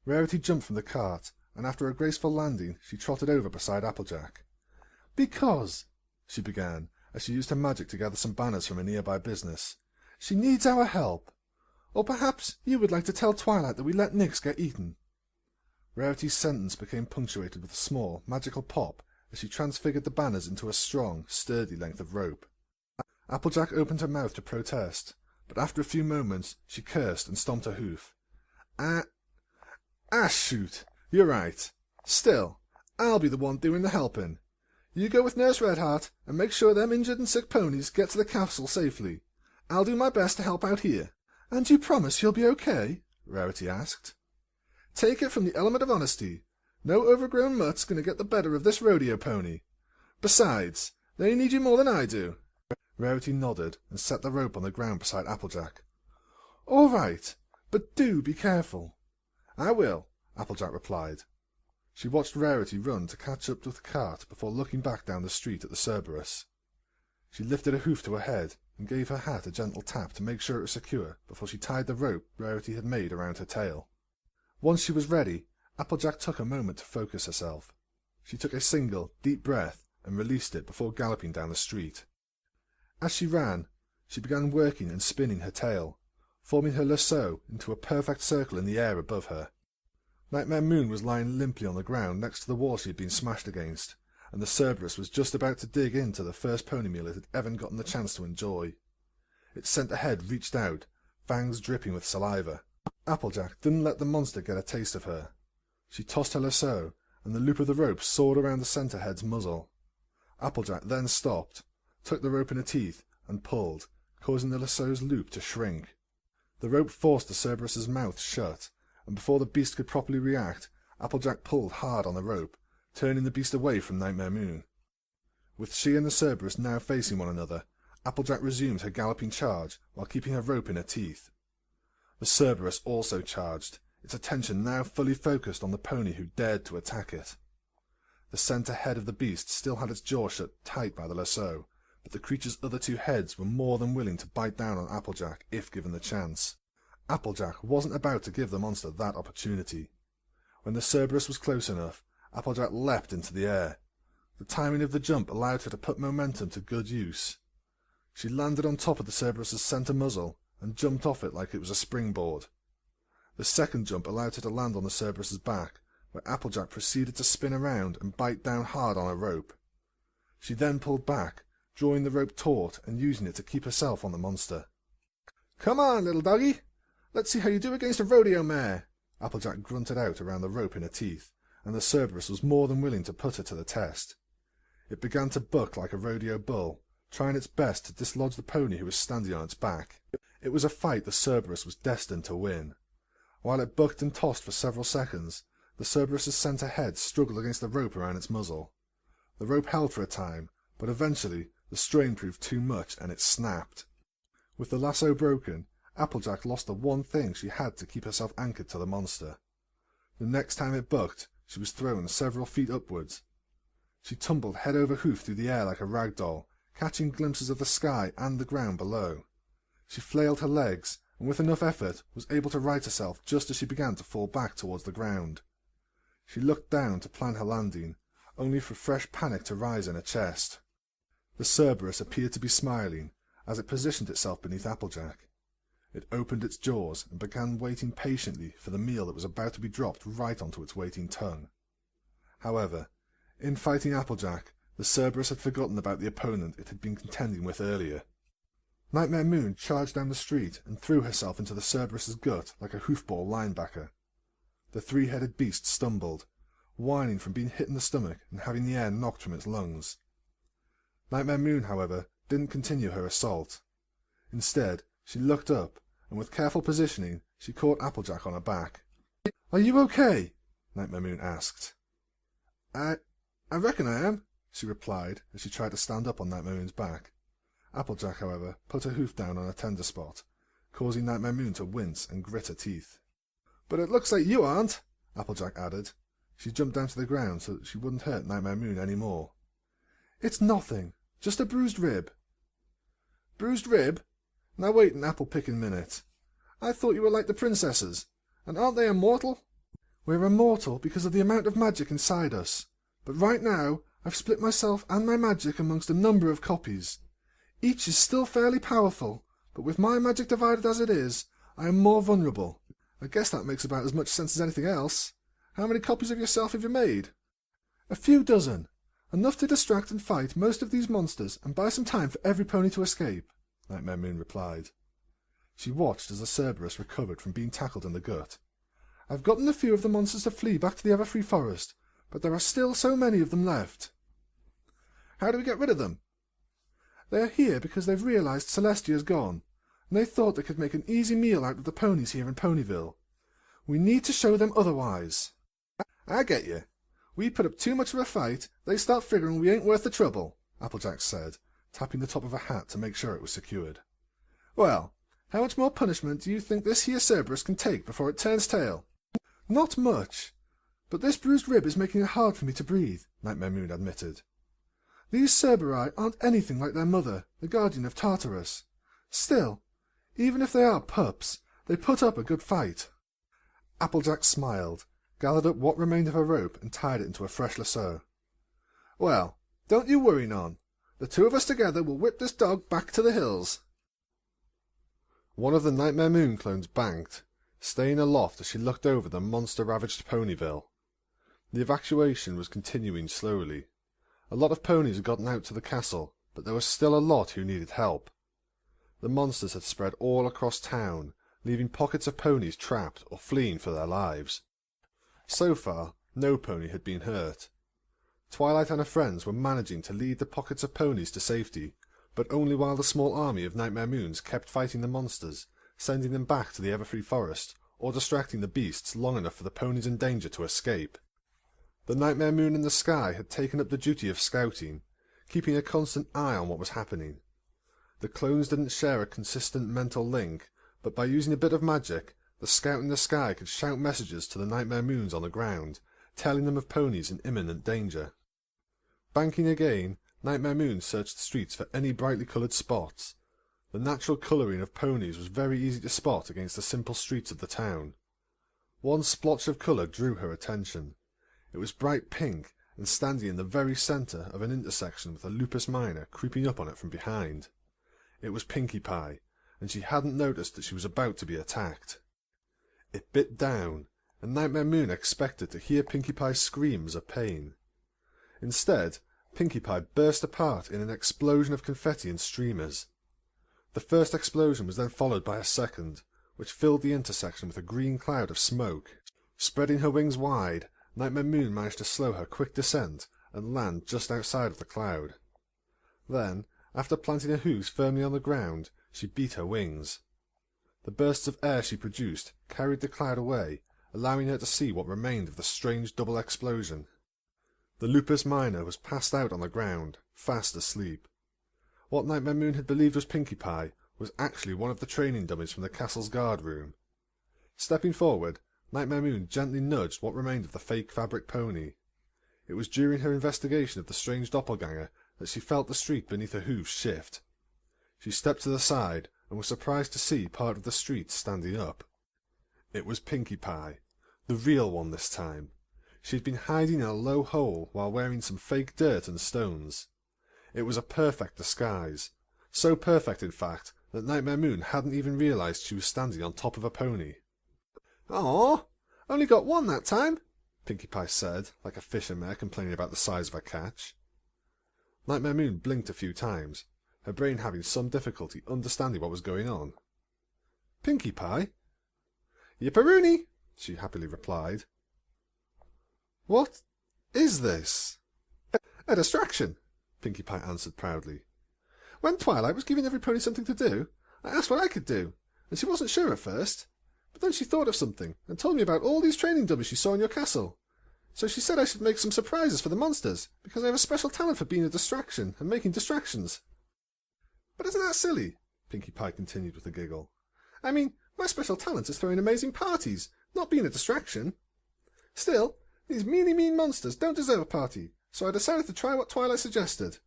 Rarity jumped from the cart, and after a graceful landing she trotted over beside Applejack. "Because," she began, as she used her magic to gather some banners from a nearby business, "she needs our help. Or perhaps you would like to tell Twilight that we let Nyx get eaten." Rarity's sentence became punctuated with a small, magical pop as she transfigured the banners into a strong, sturdy length of rope. Applejack opened her mouth to protest, but after a few moments she cursed and stomped her hoof. Shoot, you're right. Still, I'll be the one doing the helping. You go with Nurse Redheart and make sure them injured and sick ponies get to the castle safely. I'll do my best to help out here." "And you promise you'll be okay?" Rarity asked. "Take it from the element of honesty. No overgrown mutt's going to get the better of this rodeo pony. Besides, they need you more than I do." Rarity nodded and set the rope on the ground beside Applejack. "All right, but do be careful." "I will," Applejack replied. She watched Rarity run to catch up with the cart before looking back down the street at the Cerberus. She lifted a hoof to her head and gave her hat a gentle tap to make sure it was secure before she tied the rope Rarity had made around her tail. Once she was ready, Applejack took a moment to focus herself. She took a single, deep breath and released it before galloping down the street. As she ran, she began working and spinning her tail, forming her lasso into a perfect circle in the air above her. Nightmare Moon was lying limply on the ground next to the wall she had been smashed against, and the Cerberus was just about to dig into the first pony meal it had ever gotten the chance to enjoy. Its centre head reached out, fangs dripping with saliva. Applejack didn't let the monster get a taste of her. She tossed her lasso, and the loop of the rope soared around the centre head's muzzle. Applejack then stopped, took the rope in her teeth, and pulled, causing the lasso's loop to shrink. The rope forced the Cerberus's mouth shut, and before the beast could properly react, Applejack pulled hard on the rope, turning the beast away from Nightmare Moon. With she and the Cerberus now facing one another, Applejack resumed her galloping charge while keeping her rope in her teeth. The Cerberus also charged, its attention now fully focused on the pony who dared to attack it. The centre head of the beast still had its jaw shut tight by the lasso, but the creature's other two heads were more than willing to bite down on Applejack if given the chance. Applejack wasn't about to give the monster that opportunity. When the Cerberus was close enough, Applejack leapt into the air. The timing of the jump allowed her to put momentum to good use. She landed on top of the Cerberus's centre muzzle and jumped off it like it was a springboard. The second jump allowed her to land on the Cerberus's back, where Applejack proceeded to spin around and bite down hard on a rope. She then pulled back, drawing the rope taut and using it to keep herself on the monster. "Come on, little doggy! Let's see how you do against a rodeo mare!" Applejack grunted out around the rope in her teeth, and the Cerberus was more than willing to put her to the test. It began to buck like a rodeo bull, trying its best to dislodge the pony who was standing on its back. It was a fight the Cerberus was destined to win. While it bucked and tossed for several seconds, the Cerberus's centre head struggled against the rope around its muzzle. The rope held for a time, but eventually the strain proved too much and it snapped. With the lasso broken, Applejack lost the one thing she had to keep herself anchored to the monster. The next time it bucked, she was thrown several feet upwards. She tumbled head over hoof through the air like a rag doll, catching glimpses of the sky and the ground below. She flailed her legs, and with enough effort was able to right herself just as she began to fall back towards the ground. She looked down to plan her landing, only for fresh panic to rise in her chest. The Cerberus appeared to be smiling as it positioned itself beneath Applejack. It opened its jaws and began waiting patiently for the meal that was about to be dropped right onto its waiting tongue. However, in fighting Applejack, the Cerberus had forgotten about the opponent it had been contending with earlier. Nightmare Moon charged down the street and threw herself into the Cerberus's gut like a hoofball linebacker. The three-headed beast stumbled, whining from being hit in the stomach and having the air knocked from its lungs. Nightmare Moon, however, didn't continue her assault. Instead, she looked up, and with careful positioning, she caught Applejack on her back. "Are you okay?" Nightmare Moon asked. I reckon I am," she replied as she tried to stand up on Nightmare Moon's back. Applejack, however, put her hoof down on a tender spot, causing Nightmare Moon to wince and grit her teeth. "But it looks like you aren't," Applejack added. She jumped down to the ground so that she wouldn't hurt Nightmare Moon any more. "It's nothing, just a bruised rib." "Bruised rib? Now wait an apple-picking minute. I thought you were like the princesses, and aren't they immortal?" "We're immortal because of the amount of magic inside us, but right now I've split myself and my magic amongst a number of copies. Each is still fairly powerful, but with my magic divided as it is, I am more vulnerable. I guess that makes about as much sense as anything else. How many copies of yourself have you made?" "A few dozen. Enough to distract and fight most of these monsters and buy some time for every pony to escape," Nightmare Moon replied. She watched as the Cerberus recovered from being tackled in the gut. "I've gotten a few of the monsters to flee back to the Everfree Forest, but there are still so many of them left." "How do we get rid of them?" "They are here because they've realized Celestia is gone, and they thought they could make an easy meal out of the ponies here in Ponyville. We need to show them otherwise." "I get you. We put up too much of a fight, they start figuring we ain't worth the trouble," Applejack said, tapping the top of her hat to make sure it was secured. "Well, how much more punishment do you think this here Cerberus can take before it turns tail?" "Not much, but this bruised rib is making it hard for me to breathe," Nightmare Moon admitted. "These Cerberi aren't anything like their mother, the guardian of Tartarus. Still, even if they are pups, they put up a good fight." Applejack smiled, gathered up what remained of her rope and tied it into a fresh lasso. "Well, don't you worry none. The two of us together will whip this dog back to the hills." One of the Nightmare Moon clones banked, staying aloft as she looked over the monster-ravaged Ponyville. The evacuation was continuing slowly. A lot of ponies had gotten out to the castle, but there was still a lot who needed help. The monsters had spread all across town, leaving pockets of ponies trapped or fleeing for their lives. So far, no pony had been hurt. Twilight and her friends were managing to lead the pockets of ponies to safety, but only while the small army of Nightmare Moons kept fighting the monsters, sending them back to the Everfree Forest, or distracting the beasts long enough for the ponies in danger to escape. The Nightmare Moon in the sky had taken up the duty of scouting, keeping a constant eye on what was happening. The clones didn't share a consistent mental link, but by using a bit of magic, the scout in the sky could shout messages to the Nightmare Moons on the ground, telling them of ponies in imminent danger. Banking again, Nightmare Moon searched the streets for any brightly coloured spots. The natural colouring of ponies was very easy to spot against the simple streets of the town. One splotch of colour drew her attention. It was bright pink, and standing in the very centre of an intersection with a lupus minor creeping up on it from behind. It was Pinkie Pie, and she hadn't noticed that she was about to be attacked. It bit down, and Nightmare Moon expected to hear Pinkie Pie's screams of pain. Instead, Pinkie Pie burst apart in an explosion of confetti and streamers. The first explosion was then followed by a second, which filled the intersection with a green cloud of smoke. Spreading her wings wide, Nightmare Moon managed to slow her quick descent and land just outside of the cloud. Then, after planting her hooves firmly on the ground, she beat her wings. The bursts of air she produced carried the cloud away, allowing her to see what remained of the strange double explosion. The lupus minor was passed out on the ground, fast asleep. What Nightmare Moon had believed was Pinkie Pie was actually one of the training dummies from the castle's guard room. Stepping forward, Nightmare Moon gently nudged what remained of the fake fabric pony. It was during her investigation of the strange doppelganger that she felt the street beneath her hooves shift. She stepped to the side and was surprised to see part of the street standing up. It was Pinkie Pie, the real one this time. She had been hiding in a low hole while wearing some fake dirt and stones. It was a perfect disguise, so perfect in fact that Nightmare Moon hadn't even realised she was standing on top of a pony. "Aw, only got one that time," Pinkie Pie said, like a fisher mare complaining about the size of her catch. Nightmare Moon blinked a few times, her brain having some difficulty understanding what was going on. "Pinkie Pie?" "Yipperoonie," she happily replied. "What is this?" "A distraction," Pinkie Pie answered proudly. "When Twilight was giving everypony something to do, I asked what I could do, and she wasn't sure at first. But then she thought of something, and told me about all these training dummies she saw in your castle. So she said I should make some surprises for the monsters, because I have a special talent for being a distraction and making distractions." "But isn't that silly?" Pinkie Pie continued with a giggle. "I mean, my special talent is throwing amazing parties, not being a distraction. Still, these mealy mean monsters don't deserve a party, so I decided to try what Twilight suggested.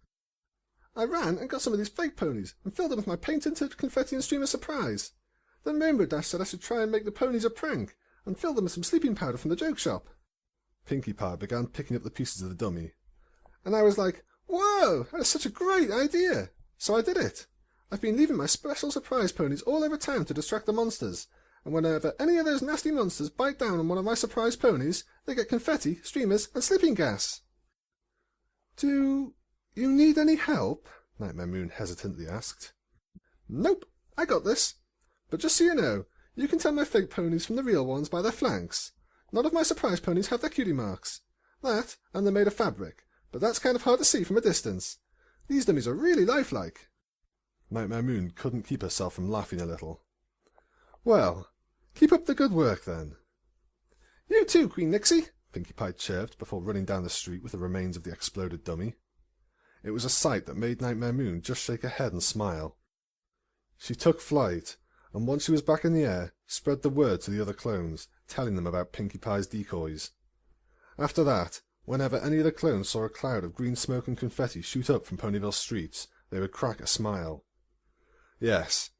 I ran and got some of these fake ponies and filled them with my paint-tinted confetti and streamer surprise. Then Rainbow Dash said I should try and make the ponies a prank and fill them with some sleeping powder from the joke shop." Pinkie Pie began picking up the pieces of the dummy. "And I was like, whoa, that is such a great idea! So I did it. I've been leaving my special surprise ponies all over town to distract the monsters, and whenever any of those nasty monsters bite down on one of my surprise ponies, they get confetti, streamers, and sleeping gas." "Do you need any help?" Nightmare Moon hesitantly asked. "Nope, I got this. But just so you know, you can tell my fake ponies from the real ones by their flanks. None of my surprise ponies have their cutie marks. That, and they're made of fabric, but that's kind of hard to see from a distance. These dummies are really lifelike." Nightmare Moon couldn't keep herself from laughing a little. "Well, keep up the good work, then." "You too, Queen Nixie," Pinkie Pie chirped before running down the street with the remains of the exploded dummy. It was a sight that made Nightmare Moon just shake her head and smile. She took flight, and once she was back in the air, spread the word to the other clones, telling them about Pinkie Pie's decoys. After that, whenever any of the clones saw a cloud of green smoke and confetti shoot up from Ponyville streets, they would crack a smile. Yes,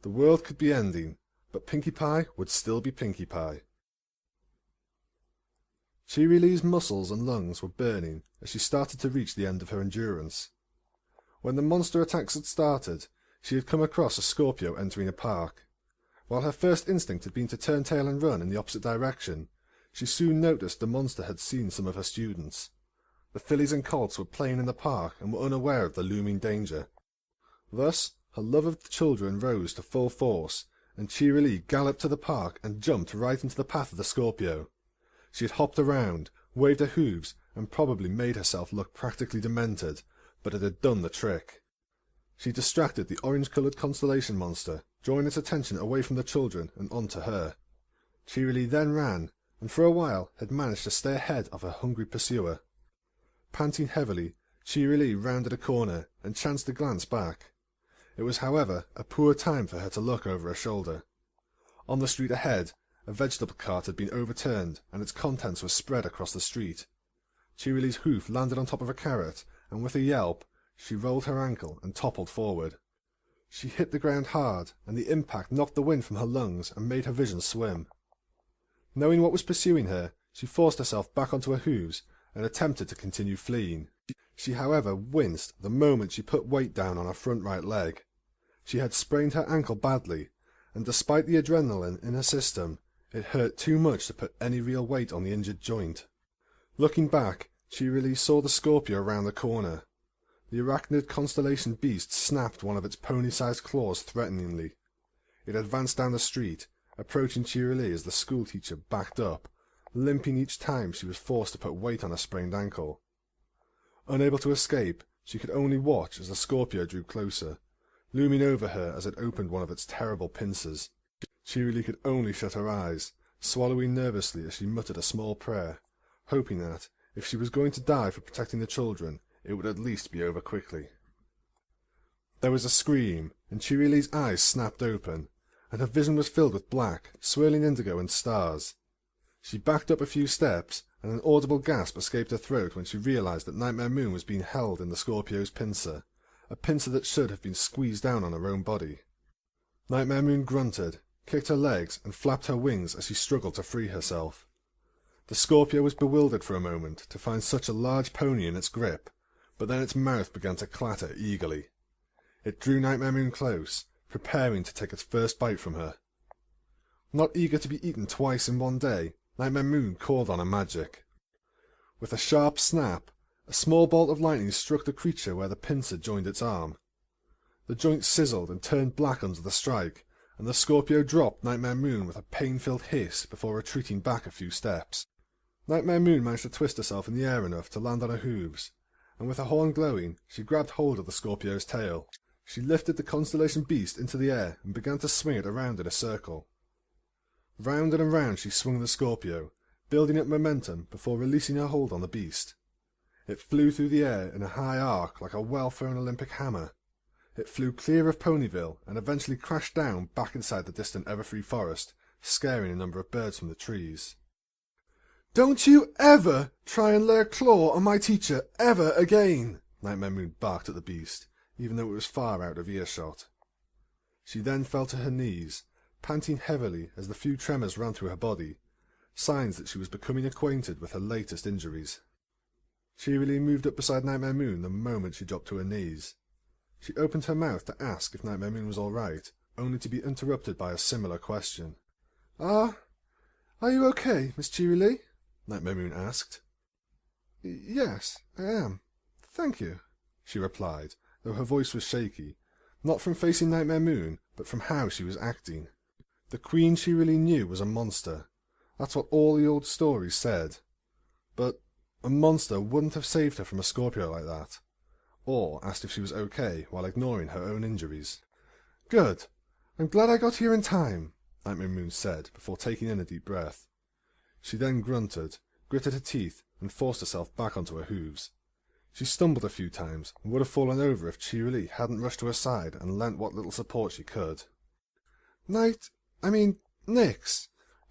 the world could be ending, but Pinkie Pie would still be Pinkie Pie. Cheerilee's muscles and lungs were burning as she started to reach the end of her endurance. When the monster attacks had started, she had come across a Scorpio entering a park. While her first instinct had been to turn tail and run in the opposite direction, she soon noticed the monster had seen some of her students. The fillies and colts were playing in the park and were unaware of the looming danger. Thus, her love of the children rose to full force, and Cheerilee galloped to the park and jumped right into the path of the Scorpio. She had hopped around, waved her hooves, and probably made herself look practically demented, but it had done the trick. She distracted the orange-coloured constellation monster, drawing its attention away from the children and onto her. Cheerilee then ran, and for a while had managed to stay ahead of her hungry pursuer. Panting heavily, Cheerilee rounded a corner and chanced to glance back. It was, however, a poor time for her to look over her shoulder. On the street ahead, a vegetable cart had been overturned, and its contents were spread across the street. Cheerilee's hoof landed on top of a carrot, and with a yelp, she rolled her ankle and toppled forward. She hit the ground hard, and the impact knocked the wind from her lungs and made her vision swim. Knowing what was pursuing her, she forced herself back onto her hooves, and attempted to continue fleeing. She, however, winced the moment she put weight down on her front right leg. She had sprained her ankle badly, and despite the adrenaline in her system, it hurt too much to put any real weight on the injured joint. Looking back, she really saw the Scorpio around the corner. The arachnid constellation beast snapped one of its pony-sized claws threateningly. It advanced down the street, approaching cheerily as the schoolteacher backed up, limping each time she was forced to put weight on her sprained ankle. Unable to escape, she could only watch as the Scorpio drew closer, looming over her as it opened one of its terrible pincers. Cheerily could only shut her eyes, swallowing nervously as she muttered a small prayer, hoping that, if she was going to die for protecting the children, it would at least be over quickly. There was a scream, and Cheerily's eyes snapped open, and her vision was filled with black, swirling indigo and stars. She backed up a few steps, and an audible gasp escaped her throat when she realized that Nightmare Moon was being held in the Scorpio's pincer, a pincer that should have been squeezed down on her own body. Nightmare Moon grunted, kicked her legs, and flapped her wings as she struggled to free herself. The Scorpio was bewildered for a moment to find such a large pony in its grip, but then its mouth began to clatter eagerly. It drew Nightmare Moon close, preparing to take its first bite from her. Not eager to be eaten twice in one day, Nightmare Moon called on her magic. With a sharp snap, a small bolt of lightning struck the creature where the pincer joined its arm. The joint sizzled and turned black under the strike, and the Scorpio dropped Nightmare Moon with a pain-filled hiss before retreating back a few steps. Nightmare Moon managed to twist herself in the air enough to land on her hooves, and with her horn glowing, she grabbed hold of the Scorpio's tail. She lifted the constellation beast into the air and began to swing it around in a circle. Round and around she swung the Scorpio, building up momentum before releasing her hold on the beast. It flew through the air in a high arc like a well-thrown Olympic hammer. It flew clear of Ponyville and eventually crashed down back inside the distant Everfree forest, scaring a number of birds from the trees. "Don't you ever try and lay a claw on my teacher ever again!" Nightmare Moon barked at the beast, even though it was far out of earshot. She then fell to her knees, panting heavily as the few tremors ran through her body, signs that she was becoming acquainted with her latest injuries. Cheerily moved up beside Nightmare Moon the moment she dropped to her knees. She opened her mouth to ask if Nightmare Moon was all right, only to be interrupted by a similar question. Are you okay, Miss Cheerily?" Nightmare Moon asked. "Yes, I am. Thank you," she replied, though her voice was shaky, not from facing Nightmare Moon, but from how she was acting. The Queen she really knew was a monster. That's what all the old stories said. But a monster wouldn't have saved her from a Scorpio like that, or asked if she was okay while ignoring her own injuries. "Good. I'm glad I got here in time," Nightmare Moon said before taking in a deep breath. She then grunted, gritted her teeth, and forced herself back onto her hooves. She stumbled a few times and would have fallen over if Cheerily hadn't rushed to her side and lent what little support she could. Nix,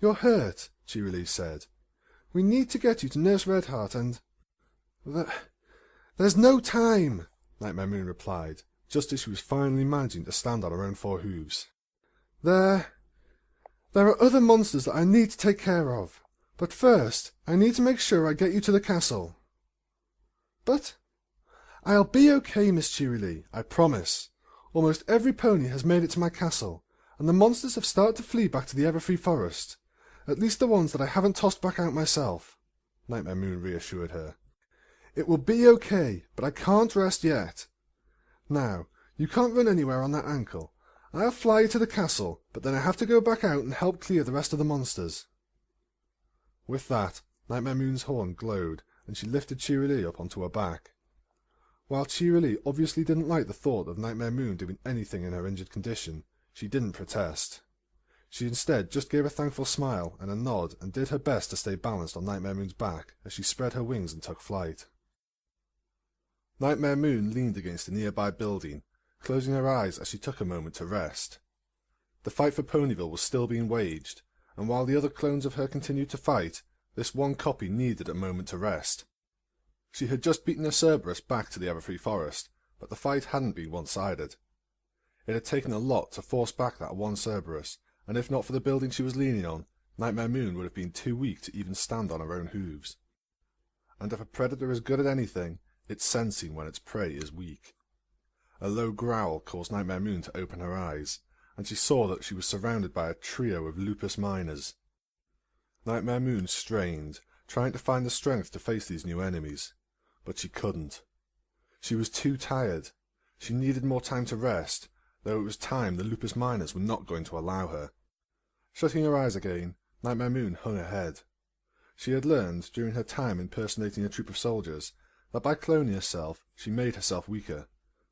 you're hurt," Cheerily said. "We need to get you to Nurse Redheart and—" "There's no time," Nightmare Moon replied, just as she was finally managing to stand on her own four hooves. There are other monsters that I need to take care of, but first I need to make sure I get you to the castle." "But—" "I'll be okay, Miss Cheerily, I promise. Almost every pony has made it to my castle, and the monsters have started to flee back to the Everfree forest. At least the ones that I haven't tossed back out myself," Nightmare Moon reassured her. "It will be okay, but I can't rest yet. Now, you can't run anywhere on that ankle. I'll fly you to the castle, but then I have to go back out and help clear the rest of the monsters." With that, Nightmare Moon's horn glowed, and she lifted Cheerily up onto her back. While Cheerily obviously didn't like the thought of Nightmare Moon doing anything in her injured condition, she didn't protest. She instead just gave a thankful smile and a nod and did her best to stay balanced on Nightmare Moon's back as she spread her wings and took flight. Nightmare Moon leaned against a nearby building, closing her eyes as she took a moment to rest. The fight for Ponyville was still being waged, and while the other clones of her continued to fight, this one copy needed a moment to rest. She had just beaten a Cerberus back to the Everfree forest, but the fight hadn't been one-sided. It had taken a lot to force back that one Cerberus, and if not for the building she was leaning on, Nightmare Moon would have been too weak to even stand on her own hooves. and if a predator is good at anything, it's sensing when its prey is weak. A low growl caused Nightmare Moon to open her eyes, and she saw that she was surrounded by a trio of lupus miners. Nightmare Moon strained, trying to find the strength to face these new enemies, but she couldn't. She was too tired. She needed more time to rest, though it was time the lupus miners were not going to allow her. Shutting her eyes again, Nightmare Moon hung her head. She had learned, during her time impersonating a troop of soldiers, that by cloning herself she made herself weaker,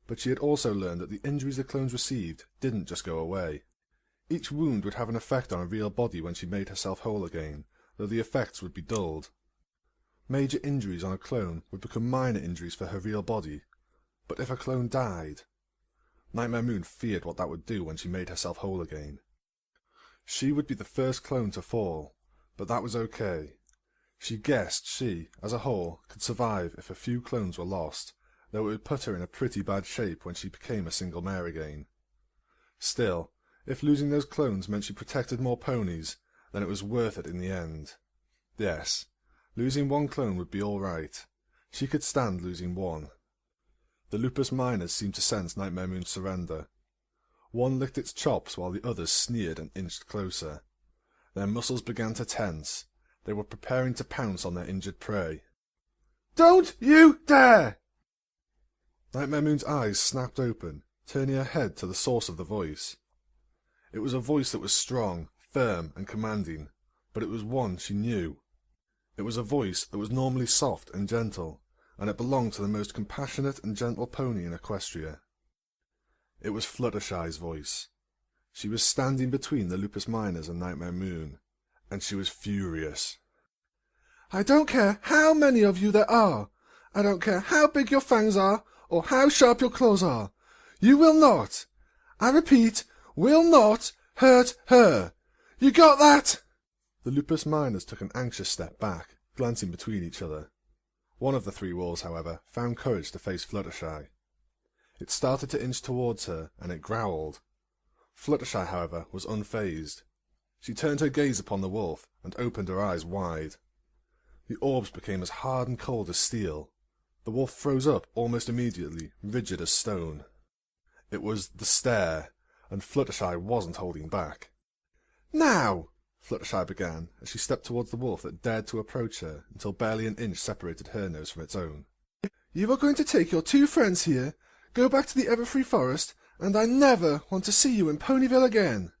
but she had also learned that the injuries the clones received didn't just go away. Each wound would have an effect on a real body when she made herself whole again, though the effects would be dulled. Major injuries on a clone would become minor injuries for her real body, but if a clone died... Nightmare Moon feared what that would do when she made herself whole again. She would be the first clone to fall, but that was okay. She guessed she, as a whole, could survive if a few clones were lost, though it would put her in a pretty bad shape when she became a single mare again. Still, if losing those clones meant she protected more ponies, then it was worth it in the end. Yes, losing one clone would be all right. She could stand losing one. The lupus miners seemed to sense Nightmare Moon's surrender. One licked its chops while the others sneered and inched closer. Their muscles began to tense. They were preparing to pounce on their injured prey. "Don't you dare!" Nightmare Moon's eyes snapped open, turning her head to the source of the voice. It was a voice that was strong, firm, and commanding, but it was one she knew. It was a voice that was normally soft and gentle, and it belonged to the most compassionate and gentle pony in Equestria. It was Fluttershy's voice. She was standing between the lupus miners and Nightmare Moon, and she was furious. "I don't care how many of you there are. I don't care how big your fangs are, or how sharp your claws are. You will not, I repeat, will not hurt her. You got that?" The lupus miners took an anxious step back, glancing between each other. One of the three wolves, however, found courage to face Fluttershy. It started to inch towards her, and it growled. Fluttershy, however, was unfazed. She turned her gaze upon the wolf, and opened her eyes wide. The orbs became as hard and cold as steel. The wolf froze up almost immediately, rigid as stone. It was the stare, and Fluttershy wasn't holding back. "Now!" Fluttershy began, as she stepped towards the wolf that dared to approach her until barely an inch separated her nose from its own. "You are going to take your two friends here, go back to the Everfree Forest, and I never want to see you in Ponyville again."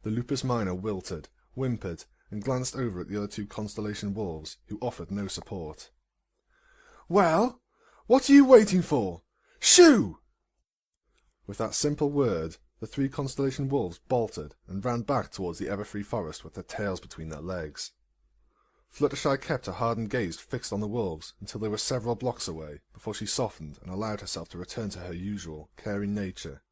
The lupus miner wilted, whimpered, and glanced over at the other two Constellation wolves, who offered no support. "Well, what are you waiting for? Shoo!" With that simple word, the three Constellation wolves bolted and ran back towards the Everfree Forest with their tails between their legs. Fluttershy kept her hardened gaze fixed on the wolves until they were several blocks away, before she softened and allowed herself to return to her usual, caring nature.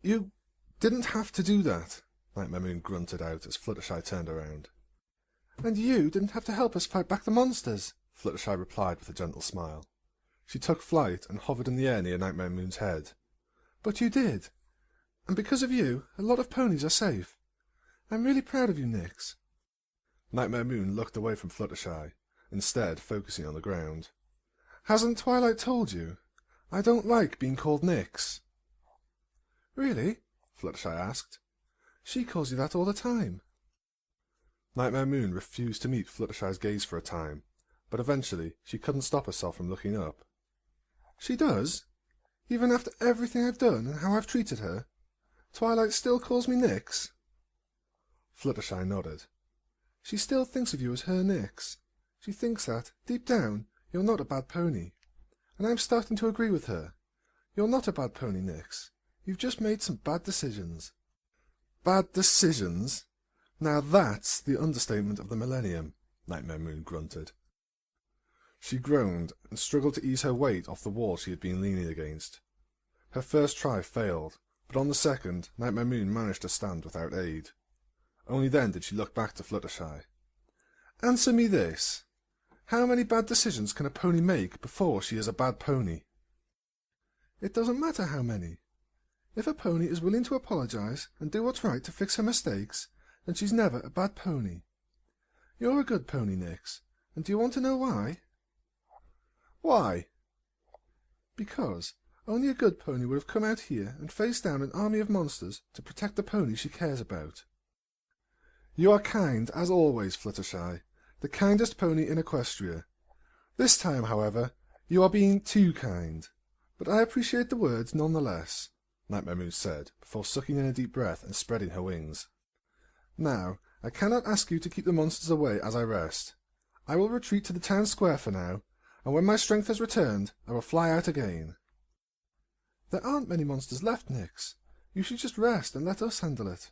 "You didn't have to do that," Nightmare Moon grunted out as Fluttershy turned around. "And you didn't have to help us fight back the monsters," Fluttershy replied with a gentle smile. She took flight and hovered in the air near Nightmare Moon's head. "But you did. And because of you, a lot of ponies are safe. I'm really proud of you, Nyx." Nightmare Moon looked away from Fluttershy, instead focusing on the ground. "Hasn't Twilight told you? I don't like being called Nyx." "Really?" Fluttershy asked. "She calls you that all the time." Nightmare Moon refused to meet Fluttershy's gaze for a time, but eventually she couldn't stop herself from looking up. "She does? Even after everything I've done and how I've treated her? Twilight still calls me Nyx?" Fluttershy nodded. "She still thinks of you as her Nyx. She thinks that, deep down, you're not a bad pony. And I'm starting to agree with her. You're not a bad pony, Nyx. You've just made some bad decisions." "Bad decisions? Now that's the understatement of the millennium," Nightmare Moon grunted. She groaned and struggled to ease her weight off the wall she had been leaning against. Her first try failed, but on the second, Nightmare Moon managed to stand without aid. Only then did she look back to Fluttershy. "Answer me this. How many bad decisions can a pony make before she is a bad pony?" "It doesn't matter how many. If a pony is willing to apologize and do what's right to fix her mistakes, then she's never a bad pony. You're a good pony, Nyx, And do you want to know why? Why? Because only a good pony would have come out here and faced down an army of monsters to protect the pony she cares about. You are kind, as always, Fluttershy, the kindest pony in Equestria. This time, however, you are being too kind. But I appreciate the words nonetheless, Nightmare Moon said, before sucking in a deep breath and spreading her wings. Now, I cannot ask you to keep the monsters away as I rest. I will retreat to the town square for now, and when my strength has returned, I will fly out again. There aren't many monsters left, Nyx. You should just rest and let us handle it.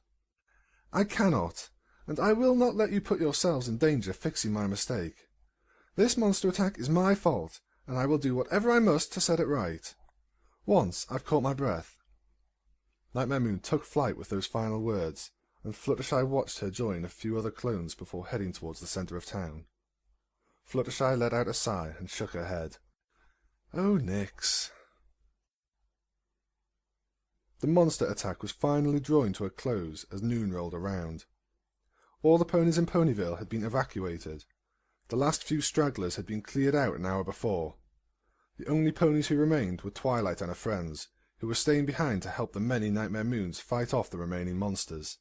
I cannot, and I will not let you put yourselves in danger fixing my mistake. This monster attack is my fault, and I will do whatever I must to set it right. Once I've caught my breath. Nightmare Moon took flight with those final words, and Fluttershy watched her join a few other clones before heading towards the centre of town. Fluttershy let out a sigh and shook her head. Oh, Nyx. The monster attack was finally drawing to a close as noon rolled around. All the ponies in Ponyville had been evacuated. The last few stragglers had been cleared out an hour before. The only ponies who remained were Twilight and her friends, who were staying behind to help the many Nightmare Moons fight off the remaining monsters.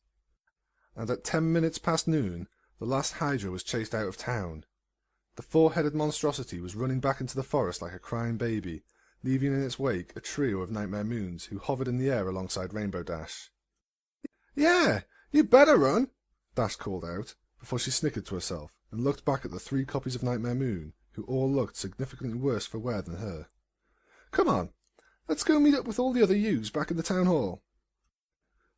And at 10 minutes past noon, the last Hydra was chased out of town. The four-headed monstrosity was running back into the forest like a crying baby, leaving in its wake a trio of Nightmare Moons who hovered in the air alongside Rainbow Dash. "Yeah, you better run," Dash called out, before she snickered to herself and looked back at the 3 copies of Nightmare Moon, who all looked significantly worse for wear than her. "Come on, let's go meet up with all the other U's back in the town hall."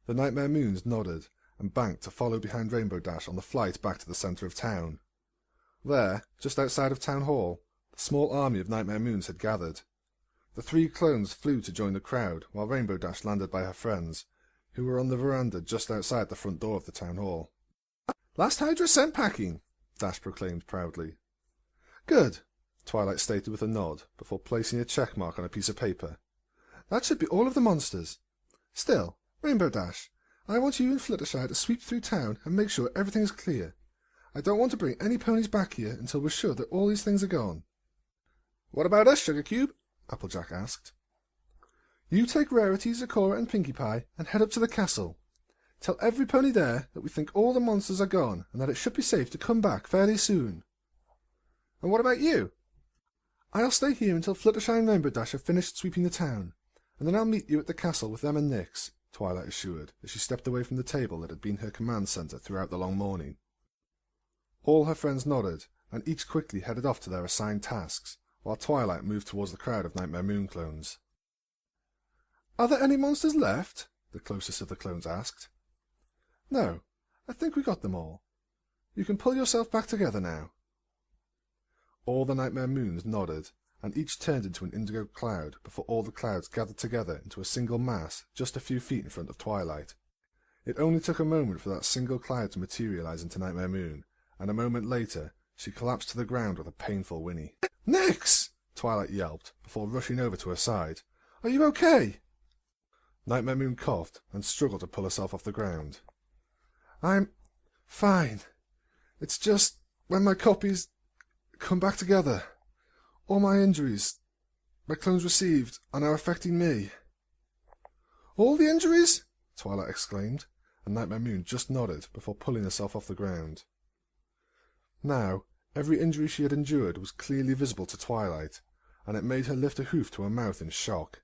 The Nightmare Moons nodded and banked to follow behind Rainbow Dash on the flight back to the centre of town. There, just outside of Town Hall, the small army of Nightmare Moons had gathered. The 3 clones flew to join the crowd, while Rainbow Dash landed by her friends, who were on the veranda just outside the front door of the Town Hall. "Last Hydra sent packing," Dash proclaimed proudly. "Good," Twilight stated with a nod, before placing a check mark on a piece of paper. "That should be all of the monsters. Still, Rainbow Dash, I want you and Fluttershy to sweep through town and make sure everything is clear. I don't want to bring any ponies back here until we're sure that all these things are gone." "What about us, Sugar Cube?" Applejack asked. "You take Rarity, Zecora, and Pinkie Pie and head up to the castle. Tell every pony there that we think all the monsters are gone and that it should be safe to come back fairly soon." "And what about you?" "I'll stay here until Fluttershy and Rainbow Dash have finished sweeping the town, and then I'll meet you at the castle with them and Nyx," Twilight assured, as she stepped away from the table that had been her command centre throughout the long morning. All her friends nodded, and each quickly headed off to their assigned tasks, while Twilight moved towards the crowd of Nightmare Moon clones. "Are there any monsters left?" the closest of the clones asked. "No, I think we got them all. You can pull yourself back together now." All the Nightmare Moons nodded, and each turned into an indigo cloud before all the clouds gathered together into a single mass just a few feet in front of Twilight. It only took a moment for that single cloud to materialize into Nightmare Moon, and a moment later she collapsed to the ground with a painful whinny. "Nyx!" Twilight yelped, before rushing over to her side. "Are you okay?" Nightmare Moon coughed and struggled to pull herself off the ground. "I'm fine. It's just when my copies come back together. All my injuries my clones received are now affecting me." "All the injuries?" Twilight exclaimed, and Nightmare Moon just nodded before pulling herself off the ground. Now, every injury she had endured was clearly visible to Twilight, and it made her lift a hoof to her mouth in shock.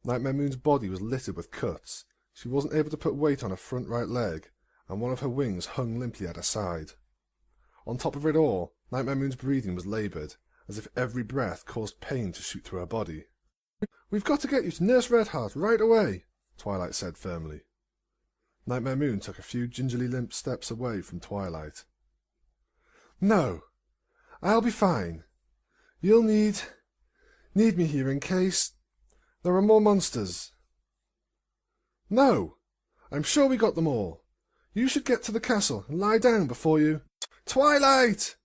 Nightmare Moon's body was littered with cuts. She wasn't able to put weight on her front right leg, and one of her wings hung limply at her side. On top of it all, Nightmare Moon's breathing was laboured, as if every breath caused pain to shoot through her body. "We've got to get you to Nurse Redheart right away," Twilight said firmly. Nightmare Moon took a few gingerly limp steps away from Twilight. "No, I'll be fine. You'll need me here in case there are more monsters." "No, I'm sure we got them all. You should get to the castle and lie down before you—" "Twilight!"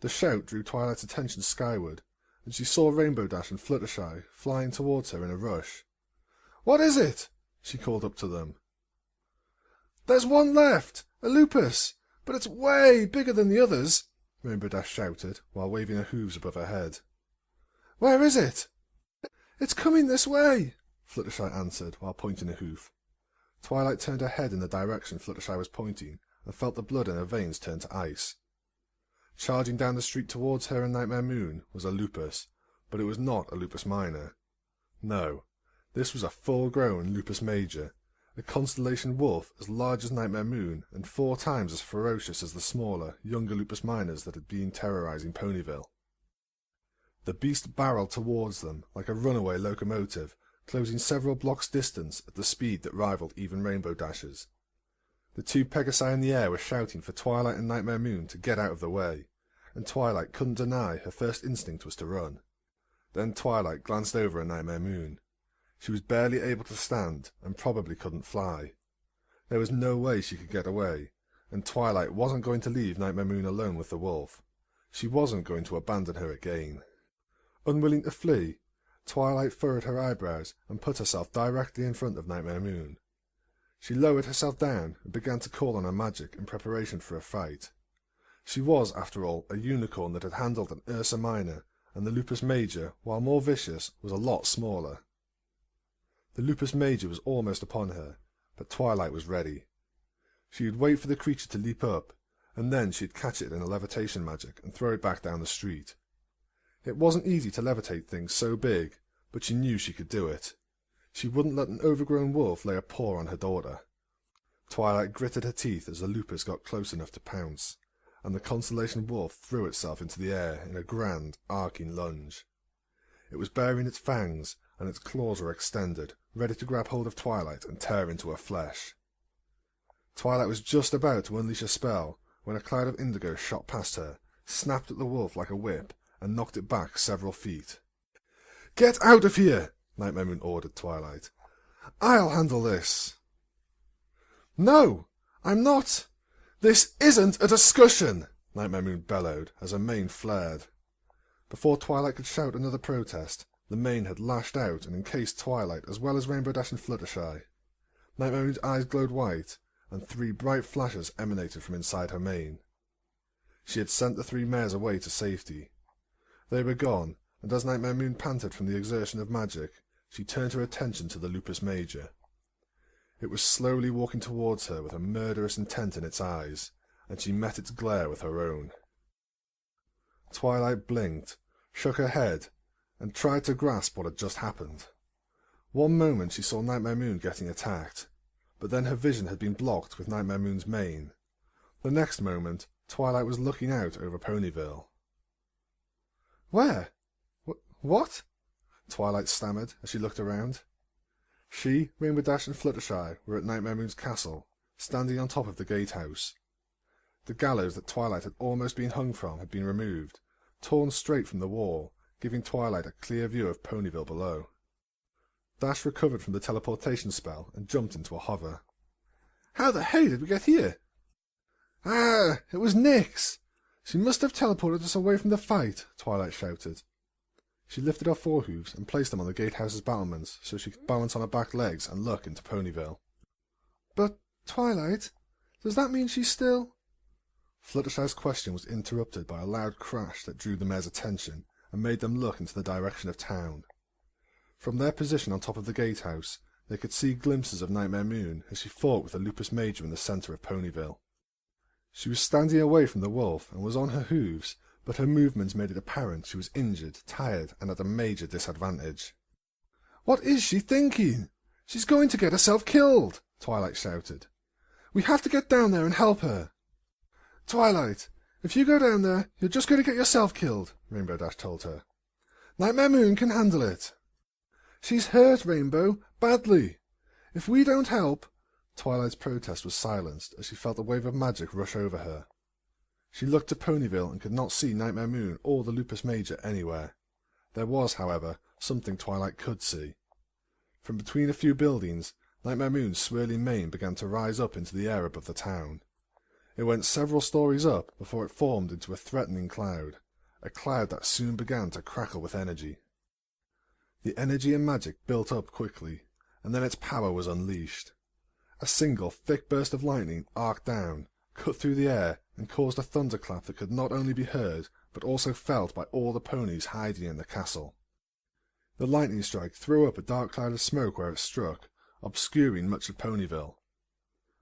The shout drew Twilight's attention skyward, and she saw Rainbow Dash and Fluttershy flying towards her in a rush. "What is it?" she called up to them. "There's one left, a lupus, but it's way bigger than the others," Rainbow Dash shouted, while waving her hooves above her head. "Where is it?" "It's coming this way," Fluttershy answered, while pointing a hoof. Twilight turned her head in the direction Fluttershy was pointing, and felt the blood in her veins turn to ice. Charging down the street towards her and Nightmare Moon was a lupus, but it was not a lupus minor. No, this was a full-grown lupus major, a constellation wolf as large as Nightmare Moon and 4 times as ferocious as the smaller, younger lupus minors that had been terrorizing Ponyville. The beast barreled towards them like a runaway locomotive, closing several blocks distance at the speed that rivaled even Rainbow Dash's. The 2 Pegasi in the air were shouting for Twilight and Nightmare Moon to get out of the way, and Twilight couldn't deny her first instinct was to run. Then Twilight glanced over at Nightmare Moon. She was barely able to stand, and probably couldn't fly. There was no way she could get away, and Twilight wasn't going to leave Nightmare Moon alone with the wolf. She wasn't going to abandon her again. Unwilling to flee, Twilight furrowed her eyebrows and put herself directly in front of Nightmare Moon. She lowered herself down and began to call on her magic in preparation for a fight. She was, after all, a unicorn that had handled an Ursa Minor, and the Lupus Major, while more vicious, was a lot smaller. The Lupus Major was almost upon her, but Twilight was ready. She would wait for the creature to leap up, and then she'd catch it in a levitation magic and throw it back down the street. It wasn't easy to levitate things so big, but she knew she could do it. She wouldn't let an overgrown wolf lay a paw on her daughter. Twilight gritted her teeth as the lupus got close enough to pounce, and the constellation wolf threw itself into the air in a grand, arcing lunge. It was baring its fangs, and its claws were extended, ready to grab hold of Twilight and tear into her flesh. Twilight was just about to unleash a spell when a cloud of indigo shot past her, snapped at the wolf like a whip, and knocked it back several feet. "Get out of here!" Nightmare Moon ordered Twilight. "I'll handle this." "No, I'm not! This isn't a discussion!" Nightmare Moon bellowed as her mane flared. Before Twilight could shout another protest, the mane had lashed out and encased Twilight as well as Rainbow Dash and Fluttershy. Nightmare Moon's eyes glowed white, and 3 bright flashes emanated from inside her mane. She had sent the 3 mares away to safety. They were gone, and as Nightmare Moon panted from the exertion of magic, she turned her attention to the Lupus Major. It was slowly walking towards her with a murderous intent in its eyes, and she met its glare with her own. Twilight blinked, shook her head, and tried to grasp what had just happened. One moment she saw Nightmare Moon getting attacked, but then her vision had been blocked with Nightmare Moon's mane. The next moment, Twilight was looking out over Ponyville. "Where? What?" Twilight stammered as she looked around. She, Rainbow Dash and Fluttershy were at Nightmare Moon's castle, standing on top of the gatehouse. The gallows that Twilight had almost been hung from had been removed, torn straight from the wall, giving Twilight a clear view of Ponyville below. Dash recovered from the teleportation spell and jumped into a hover. "How the hey did we get here?" "Ah, it was Nyx! She must have teleported us away from the fight," Twilight shouted. She lifted her forehooves and placed them on the gatehouse's battlements so she could balance on her back legs and look into Ponyville. "But, Twilight, does that mean she's still—" Fluttershy's question was interrupted by a loud crash that drew the mare's attention and made them look into the direction of town. From their position on top of the gatehouse, they could see glimpses of Nightmare Moon as she fought with the Lupus Major in the centre of Ponyville. She was standing away from the wolf and was on her hooves, but her movements made it apparent she was injured, tired, and at a major disadvantage. "What is she thinking? She's going to get herself killed!" Twilight shouted. "We have to get down there and help her." "Twilight, if you go down there, you're just going to get yourself killed," Rainbow Dash told her. "Nightmare Moon can handle it." "She's hurt, Rainbow, badly. If we don't help—" Twilight's protest was silenced as she felt a wave of magic rush over her. She looked to Ponyville and could not see Nightmare Moon or the Lupus Major anywhere. There was, however, something Twilight could see. From between a few buildings, Nightmare Moon's swirling mane began to rise up into the air above the town. It went several stories up before it formed into a threatening cloud, a cloud that soon began to crackle with energy. The energy and magic built up quickly, and then its power was unleashed. A single thick burst of lightning arced down, cut through the air, and caused a thunderclap that could not only be heard, but also felt by all the ponies hiding in the castle. The lightning strike threw up a dark cloud of smoke where it struck, obscuring much of Ponyville.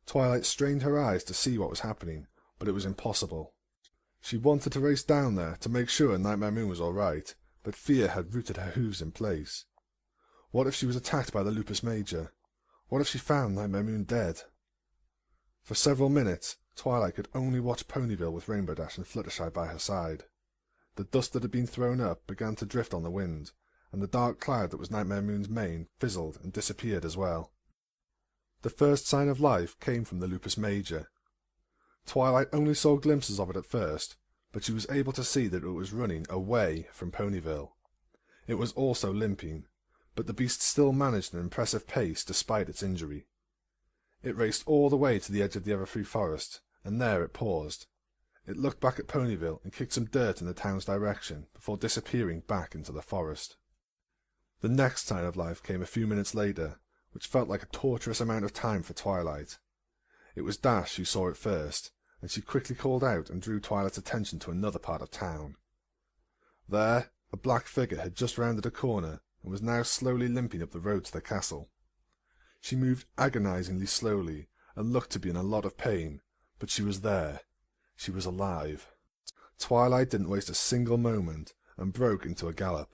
Twilight strained her eyes to see what was happening, but it was impossible. She wanted to race down there to make sure Nightmare Moon was all right, but fear had rooted her hooves in place. What if she was attacked by the Lupus Major? What if she found Nightmare Moon dead? For several minutes, Twilight could only watch Ponyville with Rainbow Dash and Fluttershy by her side. The dust that had been thrown up began to drift on the wind, and the dark cloud that was Nightmare Moon's mane fizzled and disappeared as well. The first sign of life came from the Lupus Major. Twilight only saw glimpses of it at first, but she was able to see that it was running away from Ponyville. It was also limping, but the beast still managed an impressive pace despite its injury. It raced all the way to the edge of the Everfree Forest, and there it paused. It looked back at Ponyville and kicked some dirt in the town's direction before disappearing back into the forest. The next sign of life came a few minutes later, which felt like a torturous amount of time for Twilight. It was Dash who saw it first, and she quickly called out and drew Twilight's attention to another part of town. There, a black figure had just rounded a corner and was now slowly limping up the road to the castle. She moved agonizingly slowly and looked to be in a lot of pain, but she was there. She was alive. Twilight didn't waste a single moment and broke into a gallop.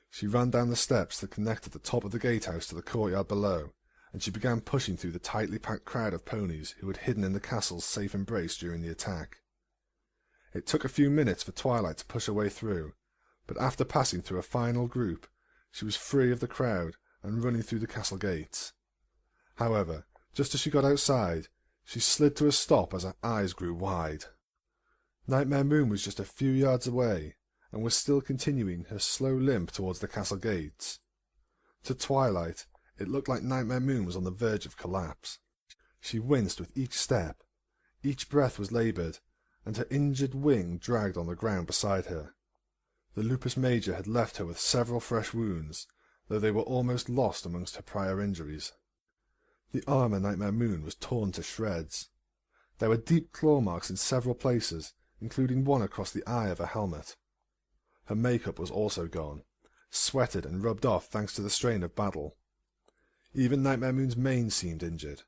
She ran down the steps that connected the top of the gatehouse to the courtyard below, and she began pushing through the tightly packed crowd of ponies who had hidden in the castle's safe embrace during the attack. It took a few minutes for Twilight to push her way through, but after passing through a final group, she was free of the crowd and running through the castle gates. However, just as she got outside, she slid to a stop as her eyes grew wide. Nightmare Moon was just a few yards away, and was still continuing her slow limp towards the castle gates. To Twilight, it looked like Nightmare Moon was on the verge of collapse. She winced with each step. Each breath was laboured, and her injured wing dragged on the ground beside her. The Lupus Major had left her with several fresh wounds, though they were almost lost amongst her prior injuries. The armour Nightmare Moon was torn to shreds. There were deep claw marks in several places, including one across the eye of her helmet. Her makeup was also gone, sweated and rubbed off thanks to the strain of battle. Even Nightmare Moon's mane seemed injured.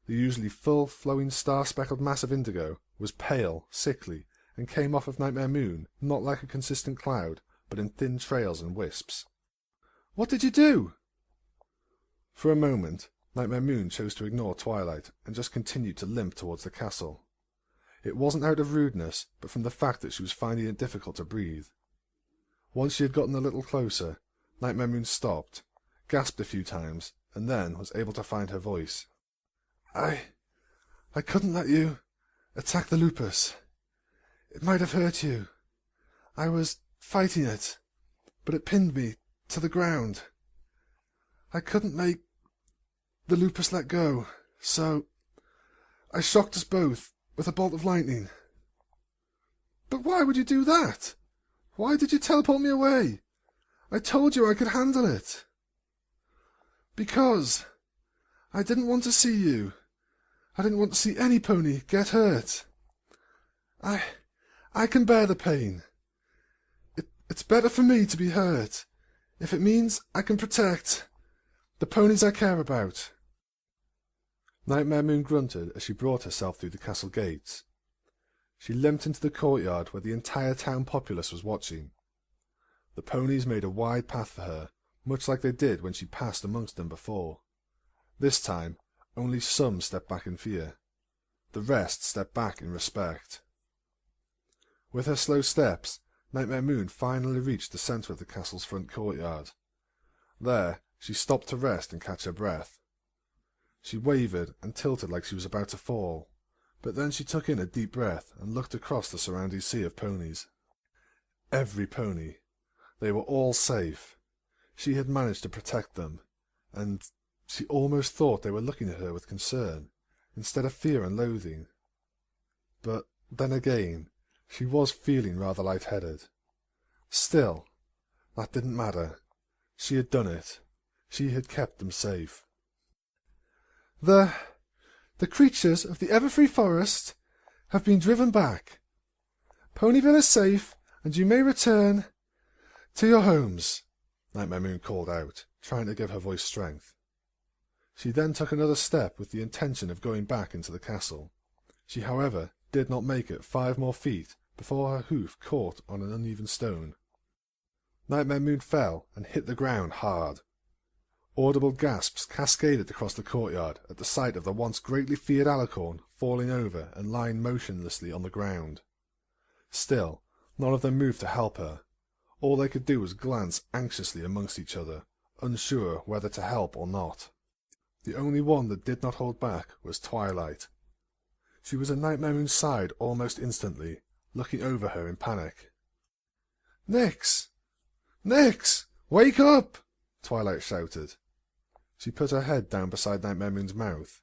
The usually full, flowing, star-speckled mass of indigo was pale, sickly, and came off of Nightmare Moon not like a consistent cloud, but in thin trails and wisps. "What did you do?" For a moment, Nightmare Moon chose to ignore Twilight and just continued to limp towards the castle. It wasn't out of rudeness, but from the fact that she was finding it difficult to breathe. Once she had gotten a little closer, Nightmare Moon stopped, gasped a few times, and then was able to find her voice. I couldn't let you attack the lupus. It might have hurt you. I was fighting it, but it pinned me to the ground. I couldn't make the lupus let go, so I shocked us both with a bolt of lightning." "But why would you do that? Why did you teleport me away? I told you I could handle it." "Because I didn't want to see you. I didn't want to see any pony get hurt. I can bear the pain. It's better for me to be hurt, if it means I can protect the ponies I care about." Nightmare Moon grunted as she brought herself through the castle gates. She limped into the courtyard where the entire town populace was watching. The ponies made a wide path for her, much like they did when she passed amongst them before. This time, only some stepped back in fear. The rest stepped back in respect. With her slow steps, Nightmare Moon finally reached the centre of the castle's front courtyard. There, she stopped to rest and catch her breath. She wavered and tilted like she was about to fall, but then she took in a deep breath and looked across the surrounding sea of ponies. Every pony. They were all safe. She had managed to protect them, and she almost thought they were looking at her with concern, instead of fear and loathing. But then again, she was feeling rather lightheaded. Still, that didn't matter. She had done it. She had kept them safe. The creatures of the Everfree Forest have been driven back. Ponyville is safe, and you may return to your homes, Nightmare Moon called out, trying to give her voice strength. She then took another step with the intention of going back into the castle. She, however, did not make it 5 more feet before her hoof caught on an uneven stone. Nightmare Moon fell and hit the ground hard. Audible gasps cascaded across the courtyard at the sight of the once greatly feared alicorn falling over and lying motionlessly on the ground. Still, none of them moved to help her. All they could do was glance anxiously amongst each other, unsure whether to help or not. The only one that did not hold back was Twilight. She was at Nightmare Moon's side almost instantly, looking over her in panic. "Nyx! Nyx! Wake up!" Twilight shouted. She put her head down beside Nightmare Moon's mouth.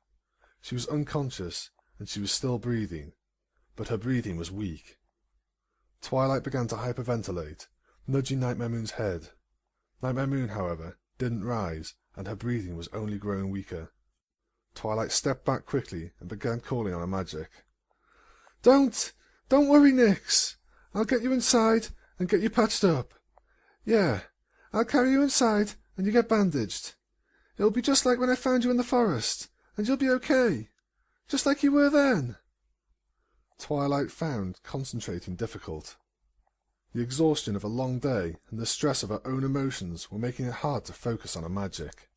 She was unconscious, and she was still breathing, but her breathing was weak. Twilight began to hyperventilate, nudging Nightmare Moon's head. Nightmare Moon, however, didn't rise, and her breathing was only growing weaker. Twilight stepped back quickly and began calling on her magic. Don't worry, Nyx. I'll get you inside and get you patched up. Yeah, I'll carry you inside and you get bandaged. It'll be just like when I found you in the forest, and you'll be okay, just like you were then." Twilight found concentrating difficult. The exhaustion of a long day and the stress of her own emotions were making it hard to focus on her magic.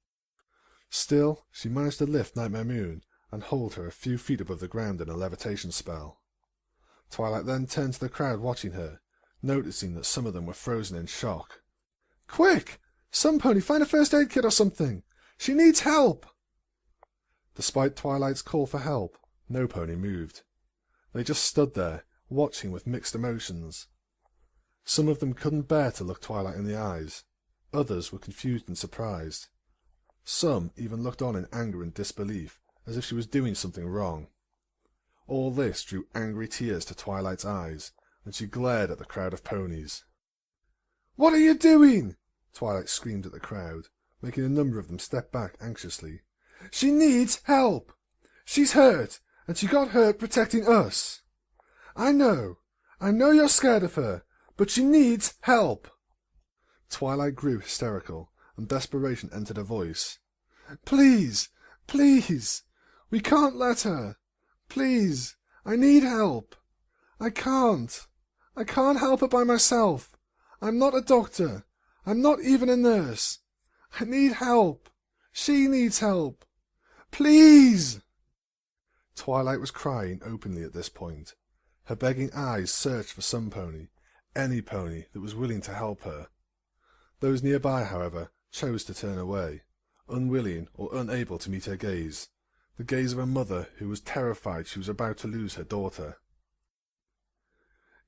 Still, she managed to lift Nightmare Moon and hold her a few feet above the ground in a levitation spell. Twilight then turned to the crowd watching her, noticing that some of them were frozen in shock. "Quick! Some pony, find a first aid kit or something! She needs help!" Despite Twilight's call for help, no pony moved. They just stood there, watching with mixed emotions. Some of them couldn't bear to look Twilight in the eyes. Others were confused and surprised. Some even looked on in anger and disbelief, as if she was doing something wrong. All this drew angry tears to Twilight's eyes, and she glared at the crowd of ponies. "What are you doing?" Twilight screamed at the crowd, making a number of them step back anxiously. "She needs help! She's hurt, and she got hurt protecting us. I know you're scared of her, but she needs help!" Twilight grew hysterical, and desperation entered her voice. "Please, please, we can't let her. Please, I need help. I can't help her by myself. I'm not a doctor. I'm not even a nurse. I need help. She needs help. Please!" Twilight was crying openly at this point. Her begging eyes searched for some pony, any pony that was willing to help her. Those nearby, however, chose to turn away, unwilling or unable to meet her gaze, the gaze of a mother who was terrified she was about to lose her daughter.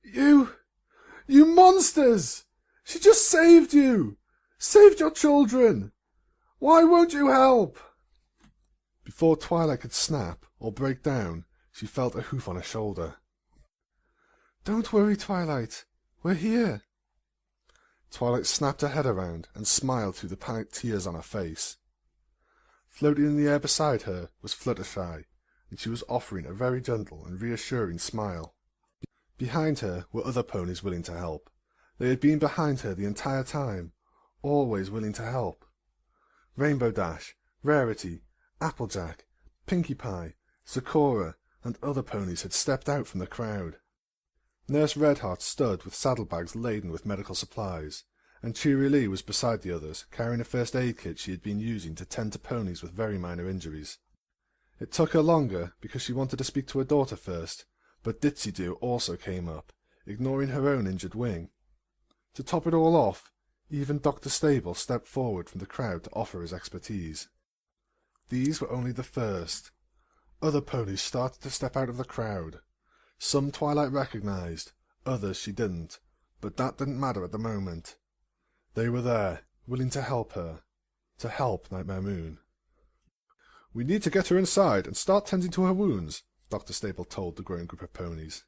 You monsters! She just saved you! Saved your children! Why won't you help?" Before Twilight could snap or break down, she felt a hoof on her shoulder. "Don't worry, Twilight. We're here." Twilight snapped her head around and smiled through the panicked tears on her face. Floating in the air beside her was Fluttershy, and she was offering a very gentle and reassuring smile. Behind her were other ponies willing to help. They had been behind her the entire time, always willing to help. Rainbow Dash, Rarity, Applejack, Pinkie Pie, Zecora, and other ponies had stepped out from the crowd. Nurse Redheart stood with saddlebags laden with medical supplies, and Cheery Lee was beside the others, carrying a first aid kit she had been using to tend to ponies with very minor injuries. It took her longer because she wanted to speak to her daughter first, but Ditzy-Doo also came up, ignoring her own injured wing. To top it all off, even Dr. Stable stepped forward from the crowd to offer his expertise. These were only the first. Other ponies started to step out of the crowd. Some Twilight recognized, others she didn't, but that didn't matter at the moment. They were there, willing to help her, to help Nightmare Moon. "We need to get her inside and start tending to her wounds," Dr. Stable told the growing group of ponies.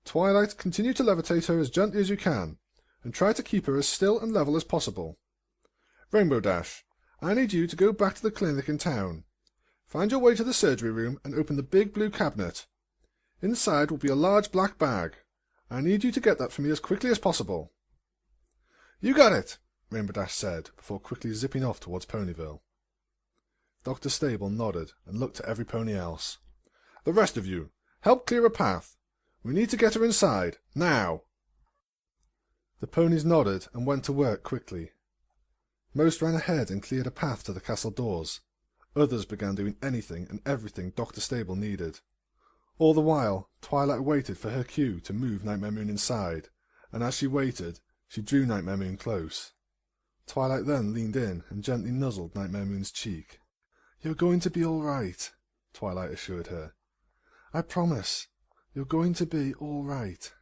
"Twilight, continue to levitate her as gently as you can, and try to keep her as still and level as possible. Rainbow Dash, I need you to go back to the clinic in town. Find your way to the surgery room and open the big blue cabinet. Inside will be a large black bag. I need you to get that for me as quickly as possible." "You got it," Rainbow Dash said, before quickly zipping off towards Ponyville. Dr. Stable nodded and looked at every pony else. "The rest of you, help clear a path. We need to get her inside, now." The ponies nodded and went to work quickly. Most ran ahead and cleared a path to the castle doors. Others began doing anything and everything Dr. Stable needed. All the while, Twilight waited for her cue to move Nightmare Moon inside, and as she waited, she drew Nightmare Moon close. Twilight then leaned in and gently nuzzled Nightmare Moon's cheek. "You're going to be all right," Twilight assured her. "I promise, you're going to be all right."